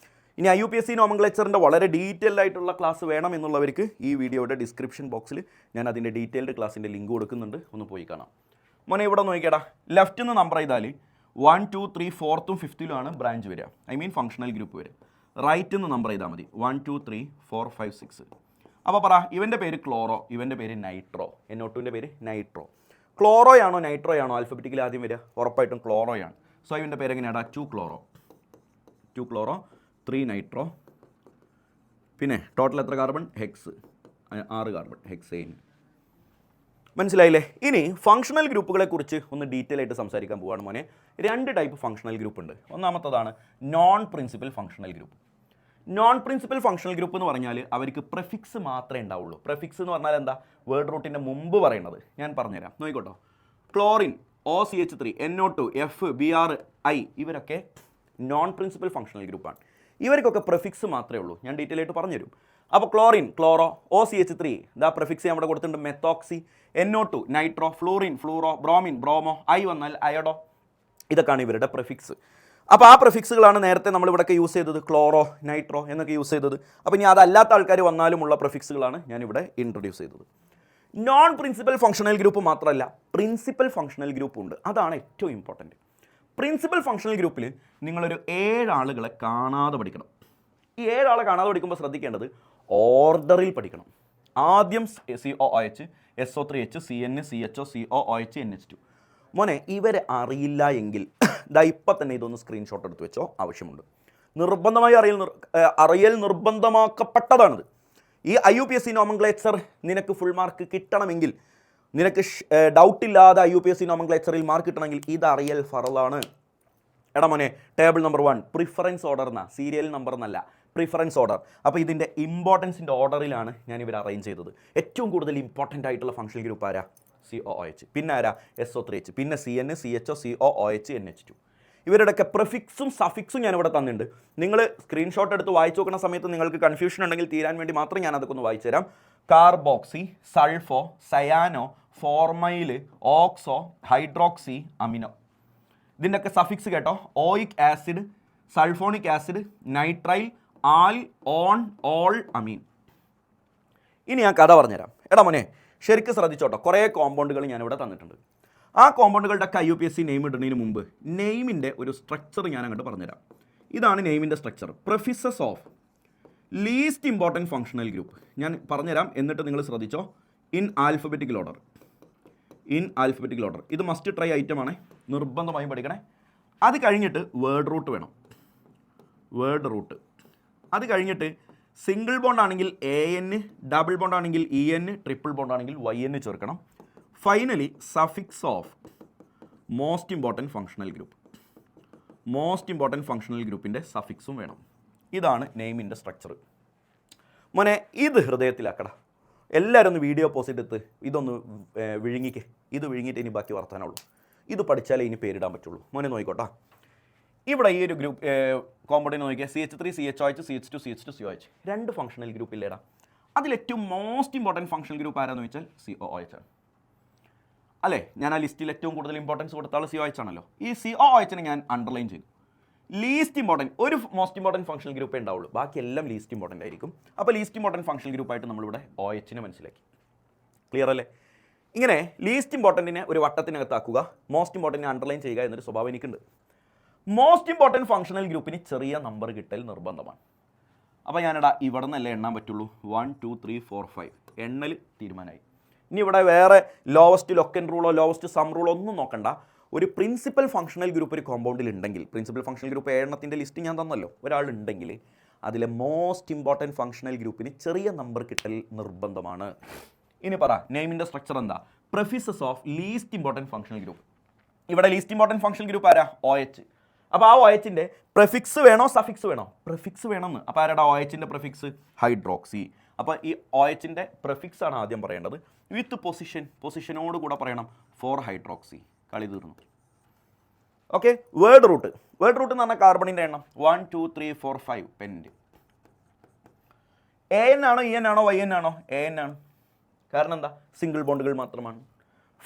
ഇനി IUPAC നോമൻക്ലേച്ചറിൻ്റെ വളരെ ഡീറ്റെയിൽഡ് ആയിട്ടുള്ള ക്ലാസ് വേണം എന്നുള്ളവർക്ക് ഈ വീഡിയോയുടെ ഡിസ്ക്രിപ്ഷൻ ബോക്സിൽ ഞാൻ അതിൻ്റെ ഡീറ്റെയിൽഡ് ക്ലാസ്സിൻ്റെ ലിങ്ക് കൊടുക്കുന്നുണ്ട്, ഒന്ന് പോയി കാണാം. മോനെ ഇവിടെ നോക്കിക്കേടാ, ലെഫ്റ്റ് നിന്ന് നമ്പർ ചെയ്താൽ 1 2 3 4ും 5ലുമാണ് ബ്രാഞ്ച് വരിക, ഐ മീൻ ഫങ്ഷണൽ ഗ്രൂപ്പ് വരിക. റൈറ്റ് നിന്ന് നമ്പർ ചെയ്താൽ മതി 1 2 3 4 5 6. അപ്പോൾ പറ, ഇവൻ്റെ പേര് ക്ലോറോ, ഇവൻ്റെ പേര് നൈട്രോ, NO2ൻ്റെ പേര് നൈട്രോ. ക്ലോറോയാണോ നൈട്രോയാണോ ആൽഫബറ്റിക്കലി ആദ്യം വരിക? ഉറപ്പായിട്ടും ക്ലോറോയാണ്. സോ ഇവൻ്റെ പേര് എങ്ങനെയാടാ? 2 ക്ലോറോ 3 നൈട്രോ. പിന്നെ ടോട്ടൽ എത്ര കാർബൺ? HECS, 6 carbon, hexane. മനസ്സിലായില്ലേ? ഇനി ഫങ്ഷണൽ ഗ്രൂപ്പുകളെ കുറിച്ച് ഒന്ന് ഡീറ്റെയിൽ ആയിട്ട് സംസാരിക്കാൻ പോവുകയാണ് മോനെ. 2 ടൈപ്പ് ഫങ്ഷണൽ ഗ്രൂപ്പ് ഉണ്ട്. ഒന്നാമത്തതാണ് non principal functional group. Non principal functional group എന്ന് പറഞ്ഞാൽ അവർക്ക് പ്രിഫിക്സ് മാത്രമേ ഉണ്ടാവുള്ളൂ. പ്രിഫിക്സ് എന്ന് പറഞ്ഞാൽ എന്താ? വേർഡ് റൂട്ടിൻ്റെ മുമ്പ് പറയുന്നത്. ഞാൻ പറഞ്ഞുതരാം, നോക്കിക്കോട്ടോ. Chlorine, OCH3, NO2, F, Br, I ഇവരൊക്കെ നോൺ പ്രിൻസിപ്പൽ ഫങ്ഷണൽ ഗ്രൂപ്പാണ്. ഇവർക്കൊക്കെ പ്രിഫിക്സ് മാത്രമേ ഉള്ളൂ. ഞാൻ ഡീറ്റെയിൽ ആയിട്ട് പറഞ്ഞുതരും. അപ്പോൾ ക്ലോറിൻ, ക്ലോറോ, OCH3 ഇതാ പ്രിഫിക്സ് നമ്മുടെ കൊടുത്തിട്ടുണ്ട്, methoxy. NO2 nitro, fluorine, fluoro, bromine, bromo, I വന്നാൽ അയഡോ. ഇതൊക്കെയാണ് ഇവരുടെ പ്രിഫിക്സ്. അപ്പോൾ ആ പ്രിഫിക്സുകളാണ് നേരത്തെ നമ്മളിവിടെയൊക്കെ യൂസ് ചെയ്തത്, ക്ലോറോ, നൈട്രോ എന്നൊക്കെ യൂസ് ചെയ്തത്. അപ്പോൾ ഇനി അതല്ലാത്ത ആൾക്കാർ വന്നാലുമുള്ള പ്രിഫിക്സുകളാണ് ഞാനിവിടെ ഇൻട്രൊഡ്യൂസ് ചെയ്തത്. നോൺ പ്രിൻസിപ്പൽ ഫങ്ഷണൽ ഗ്രൂപ്പ് മാത്രമല്ല, പ്രിൻസിപ്പൽ ഫങ്ഷണൽ ഗ്രൂപ്പ് ഉണ്ട്. അതാണ് ഏറ്റവും ഇമ്പോർട്ടൻറ്റ്. പ്രിൻസിപ്പൽ ഫങ്ഷണൽ ഗ്രൂപ്പിൽ നിങ്ങളൊരു 7 ആളുകളെ കാണാതെ പഠിക്കണം. ഈ 7 ആളെ കാണാതെ പഠിക്കുമ്പോൾ ശ്രദ്ധിക്കേണ്ടത് ഓർഡറിൽ പഠിക്കണം. ആദ്യം COOH, SO3H, CN, CHO, COOH, NH2. മോനെ ഇവരെ അറിയില്ല എങ്കിൽ ദാ ഇപ്പം തന്നെ ഇതൊന്ന് സ്ക്രീൻഷോട്ട് എടുത്ത് വെച്ചോ, ആവശ്യമുണ്ട്. നിർബന്ധമായി അറിയൽ നിർബന്ധമാക്കപ്പെട്ടതാണിത്. ഈ IUPSC നോമൻക്ലേച്ചർ നിനക്ക് ഫുൾ മാർക്ക് കിട്ടണമെങ്കിൽ, നിനക്ക് ഡൗട്ടില്ലാതെ IUPSC നോമൻക്ലേച്ചറിൽ മാർക്ക് കിട്ടണമെങ്കിൽ ഇത് അറിയൽ ഫറലാണ്. എടാ മോനെ, ടേബിൾ നമ്പർ 1 പ്രിഫറൻസ് ഓർഡർ എന്നാ, സീരിയൽ നമ്പർ എന്നല്ല, പ്രിഫറൻസ് ഓർഡർ. അപ്പോൾ ഇതിൻ്റെ ഇമ്പോർട്ടൻസിൻ്റെ ഓർഡറിലാണ് ഞാൻ ഇവർ അറേഞ്ച് ചെയ്തത്. ഏറ്റവും കൂടുതൽ ഇമ്പോർട്ടൻ്റ് ആയിട്ടുള്ള ഫംഗ്ഷണൽ ഗ്രൂപ്പ് ആരാ? COOH. പിന്നെ ആരാ? SO3H. പിന്നെ CN, CHO, COOH, NH2. ഇവരുടെയൊക്കെ പ്രിഫിക്സും സഫിക്സും ഞാനിവിടെ തന്നിട്ടുണ്ട്. നിങ്ങൾ സ്ക്രീൻഷോട്ട് എടുത്ത് വായിച്ചു നോക്കുന്ന സമയത്ത് നിങ്ങൾക്ക് കൺഫ്യൂഷൻ ഉണ്ടെങ്കിൽ തീരാൻ വേണ്ടി മാത്രം ഞാൻ അതൊക്കെ ഒന്ന് വായിച്ചു തരാം. Carboxy, sulfo, cyano, formyl, oxo, hydroxy, amino. ഇതിൻ്റെയൊക്കെ സഫിക്സ് കേട്ടോ. Oic acid, sulfonic acid, nitrile, al, one, ol, amine. ഇനി ഞാൻ കഥ പറഞ്ഞുതരാം. എടാ മോനെ ശരിക്കും ശ്രദ്ധിച്ചോട്ടോ, കുറേ കോമ്പൗണ്ടുകൾ ഞാനിവിടെ തന്നിട്ടുണ്ട്. ആ കോമ്പൗണ്ടുകളുടെ ഒക്കെ IUPSC നെയിം ഇടുന്നതിന് മുമ്പ് നെയിമിൻ്റെ ഒരു സ്ട്രക്ചർ ഞാൻ അങ്ങോട്ട് പറഞ്ഞുതരാം. ഇതാണ് നെയിമിൻ്റെ structure. Prefixes of least important functional group ഞാൻ പറഞ്ഞുതരാം, എന്നിട്ട് നിങ്ങൾ ശ്രദ്ധിച്ചോ. In alphabetical order. ഇത് മസ്റ്റ് ട്രൈ ഐറ്റം ആണ്, നിർബന്ധമായും പഠിക്കണേ. അത് കഴിഞ്ഞിട്ട് വേർഡ് റൂട്ട് വേണം. അത് കഴിഞ്ഞിട്ട് സിംഗിൾ ബോണ്ട് ആണെങ്കിൽ AN, ഡബിൾ ബോണ്ട് ആണെങ്കിൽ EN, ട്രിപ്പിൾ ബോണ്ട് ആണെങ്കിൽ YN ചേർക്കണം. Finally suffix of most important functional ഗ്രൂപ്പിൻ്റെ സഫിക്സും വേണം. ഇതാണ് നെയിമിൻ്റെ സ്ട്രക്ചർ. മോനെ ഇത് ഹൃദയത്തിലാക്കട. എല്ലാവരും ഒന്ന് വീഡിയോ പോസ്റ്റ് എടുത്ത് ഇതൊന്ന് വിഴുങ്ങിക്ക്. ഇത് വിഴുങ്ങിയിട്ട് ഇനി ബാക്കി വർത്താനുള്ളൂ. ഇത് പഠിച്ചാലേ ഇനി പേരിടാൻ പറ്റുള്ളൂ. മോനെ നോക്കിക്കോട്ടാ. ഇവിടെ ഈ ഒരു ഗ്രൂപ്പ് കോമ്പൗണ്ടിനെ നോക്കിയാൽ CH3, CHOH, CH2, CH2, COH. 2 functional ഗ്രൂപ്പില്ലേടാ. അതിലേറ്റവും മോസ്റ്റ് ഇമ്പോർട്ടൻറ്റ് ഫങ്ഷണൽ ഗ്രൂപ്പ് ആരാന്ന് വെച്ചാൽ COOH ആണ്. അല്ലേ? ഞാൻ ആ ലിസ്റ്റിൽ ഏറ്റവും കൂടുതൽ ഇമ്പോർട്ടൻസ് കൊടുത്ത ആൾ COOH ആണല്ലോ. ഈ COOH ഞാൻ അണ്ടർലൈൻ ചെയ്തു. ലീസ്റ്റ് ഇമ്പോർട്ടൻറ്റ്, ഒരു മോസ്റ്റ് ഇമ്പോർട്ടൻറ്റ് ഫങ്ഷണൽ ഗ്രൂപ്പേ ഉണ്ടാവുള്ളൂ, ബാക്കി എല്ലാം ലീസ്റ്റ് ഇമ്പോർട്ടൻ്റ് ആയിരിക്കും. അപ്പോൾ ലീസ്റ്റ് ഇമ്പോർട്ടൻറ്റ് ഫങ്ഷണൽ ഗ്രൂപ്പായിട്ട് നമ്മളിവിടെ OH മനസ്സിലാക്കി. ക്ലിയർ അല്ലേ? ഇങ്ങനെ ലീസ്റ്റ് ഇമ്പോർട്ടൻറ്റിനെ ഒരു വട്ടത്തിനകത്താക്കുക, മോസ്റ്റ് ഇമ്പോർട്ടൻറ്റിനെ അണ്ടർലൈൻ ചെയ്യുക എന്നൊരു സ്വഭാവം എനിക്കുണ്ട്. മോസ്റ്റ് ഇമ്പോർട്ടൻറ്റ് ഫങ്ഷണൽ ഗ്രൂപ്പിന് ചെറിയ നമ്പർ കിട്ടൽ നിർബന്ധമാണ്. അപ്പോൾ ഞാനിടാ ഇവിടെ നിന്നല്ലേ എണ്ണാൻ പറ്റുള്ളൂ. 1 2 3 4 5 എണ്ണൽ തീരുമാനമായി. ഇനി ഇവിടെ വേറെ ലോവസ്റ്റ് ലൊക്കൻ റൂളോ ലോവസ്റ്റ് സം റൂളോ ഒന്നും നോക്കണ്ട. ഒരു പ്രിൻസിപ്പൽ ഫങ്ഷണൽ ഗ്രൂപ്പ് ഒരു കോമ്പൗണ്ടിൽ ഉണ്ടെങ്കിൽ, പ്രിൻസിപ്പൽ ഫങ്ഷണൽ ഗ്രൂപ്പ് 7 ലിസ്റ്റ് ഞാൻ തന്നല്ലോ, ഒരാളുണ്ടെങ്കിൽ അതിലെ മോസ്റ്റ് ഇമ്പോർട്ടൻറ്റ് ഫങ്ഷണൽ ഗ്രൂപ്പിന് ചെറിയ നമ്പർ കിട്ടൽ നിർബന്ധമാണ്. ഇനി പറ, നെയിമിൻ്റെ സ്ട്രക്ചർ എന്താ? Prefixes of least important functional group. ഇവിടെ ലീസ്റ്റ് ഇമ്പോർട്ടൻറ്റ് ഫങ്ഷണൽ ഗ്രൂപ്പ് ആരാ? OH. അപ്പോൾ ആ OHൻ്റെ പ്രിഫിക്സ് വേണോ സഫിക്സ് വേണോ? പ്രിഫിക്സ് വേണമെന്ന്. അപ്പോൾ ആരാടാ OHൻ്റെ പ്രിഫിക്സ്? ഹൈഡ്രോക്സി. അപ്പോൾ ഈ OHൻ്റെ പ്രിഫിക്സ് ആണ് ആദ്യം പറയേണ്ടത്. വിത്ത് പൊസിഷനോട് കൂടെ പറയണം 4 ഹൈഡ്രോക്സി. കളി തീർന്നു. ഓക്കെ. വേർഡ് റൂട്ട് എന്ന് പറഞ്ഞാൽ കാർബണിൻ്റെ എണ്ണം 1 2 3 4 5 പെൻറ്റ്. AN ആണോ EN ആണോ YN ആണോ? AN ആണ്. കാരണം എന്താ? സിംഗിൾ ബോണ്ടുകൾ മാത്രമാണ്.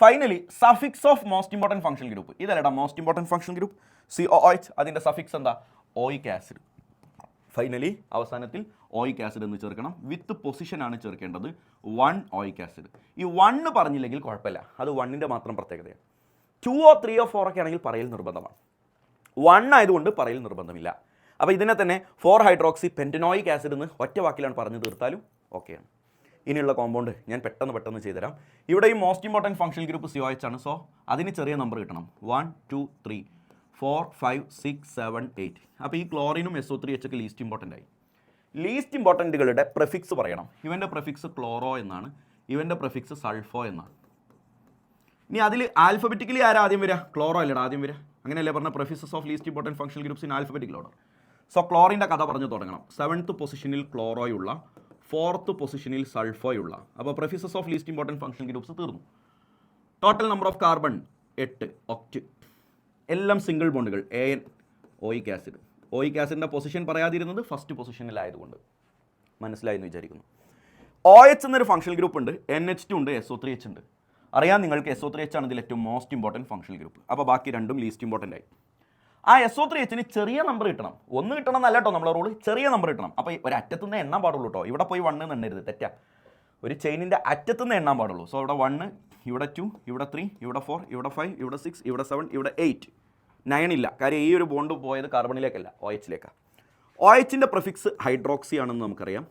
Finally suffix of most important functional group. ഇതല്ലടാ most important functional group COOH. അതിൻ്റെ സഫിക്സ് എന്താ? Oic acid. ഫൈനലി അവസാനത്തിൽ ഓയിക് ആസിഡ് എന്ന് ചേർക്കണം. വിത്ത് പൊസിഷനാണ് ചേർക്കേണ്ടത്. 1 ഓയിക് ആസിഡ്. ഈ 1 പറഞ്ഞില്ലെങ്കിൽ കുഴപ്പമില്ല, അത് 1ൻ്റെ മാത്രം പ്രത്യേകതയാണ്. 2 3 4 ഒക്കെ ആണെങ്കിൽ പറയൽ നിർബന്ധമാണ്. 1 ആയതുകൊണ്ട് പറയൽ നിർബന്ധമില്ല. അപ്പോൾ ഇതിനെ തന്നെ 4 ഹൈഡ്രോക്സി പെൻറ്റനോയിക് ആസിഡ് എന്ന് ഒറ്റ വാക്കിലാണ് പറഞ്ഞു തീർത്താലും ഓക്കെയാണ്. ഇനിയുള്ള കോമ്പൗണ്ട് ഞാൻ പെട്ടെന്ന് ചെയ്തുതരാം. ഇവിടെ ഈ most important functional group COH ആണ്. സോ അതിന് ചെറിയ നമ്പർ കിട്ടണം. 1 2 3 4 5 6 7 8. അപ്പോൾ ഈ ക്ലോറിനും SO3H ഒക്കെ ലീസ്റ്റ് ഇമ്പോർട്ടൻ്റ് ആയി. ലീസ്റ്റ് ഇമ്പോർട്ടൻറ്റുകളുടെ പ്രിഫിക്സ് പറയണം. ഇവൻ്റെ പ്രിഫിക്സ് ക്ലോറോ എന്നാണ്, ഇവൻ്റെ പ്രിഫിക്സ് സൾഫോ എന്നാണ്. ഇനി അതിൽ ആൽഫബറ്റിക്കലി ആരാ ആദ്യം വരിക? ക്ലോറോ അല്ലടാ ആദ്യം വരിക. അങ്ങനെയല്ലേ പറഞ്ഞ prefixes of least important functional groups in alphabetical order. So ക്ലോറിൻ്റെ കഥ പറഞ്ഞു തുടങ്ങണം. 7th പൊസിഷനിൽ ക്ലോറോയുള്ള, 4th പൊസിഷനിൽ സൾഫോയുള്ള. അപ്പോൾ prefixes of least important functional groups തീർന്നു. Total number of carbon 8 oct. എല്ലാം സിംഗിൾ ബോണ്ടുകൾ. AN oic acid. ഓയിക് ആസിഡിൻ്റെ പൊസിഷൻ പറയാതിരുന്നത് ഫസ്റ്റ് പൊസിഷനിലായതുകൊണ്ട്. മനസ്സിലായെന്ന് വിചാരിക്കുന്നു. OH എന്നൊരു ഫങ്ഷണൽ ഗ്രൂപ്പ് ഉണ്ട്, NH2 ഉണ്ട്, SO3H ഉണ്ട്. അറിയാം നിങ്ങൾക്ക് SO3H ആണ് ഇതിൽ ഏറ്റവും മോസ്റ്റ് ഇമ്പോർട്ടൻറ്റ് ഫങ്ഷണൽ ഗ്രൂപ്പ്. അപ്പോൾ ബാക്കി രണ്ടും ലീസ്റ്റ് ഇമ്പോർട്ടൻ്റ് ആയി. ആ SO3Hന് ചെറിയ നമ്പർ കിട്ടണം. 1 കിട്ടണം എന്നല്ല കേട്ടോ നമ്മളെ റൂള്, ചെറിയ നമ്പർ കിട്ടണം. അപ്പോൾ ഒരു അറ്റത്തുനിന്ന് എണ്ണാൻ പാടുള്ളൂ കേട്ടോ. ഇവിടെ പോയി 1 എന്ന് എണ്ണരുത്, തെറ്റാ. ഒരു ചെയിനിൻ്റെ അറ്റത്തുനിന്ന് എണ്ണാൻ പാടുള്ളൂ. സോ ഇവിടെ 1, ഇവിടെ 2, ഇവിടെ 3, ഇവിടെ 4, ഇവിടെ 5, ഇവിടെ 6, ഇവിടെ 7, ഇവിടെ 8. 9 ഇല്ല, കാര്യം ഈ ഒരു ബോണ്ട് പോയത് കാർബണിലേക്കല്ല, OHലേക്കാണ്. OHൻ്റെ പ്രിഫിക്സ് ഹൈഡ്രോക്സി ആണെന്ന് നമുക്കറിയാം.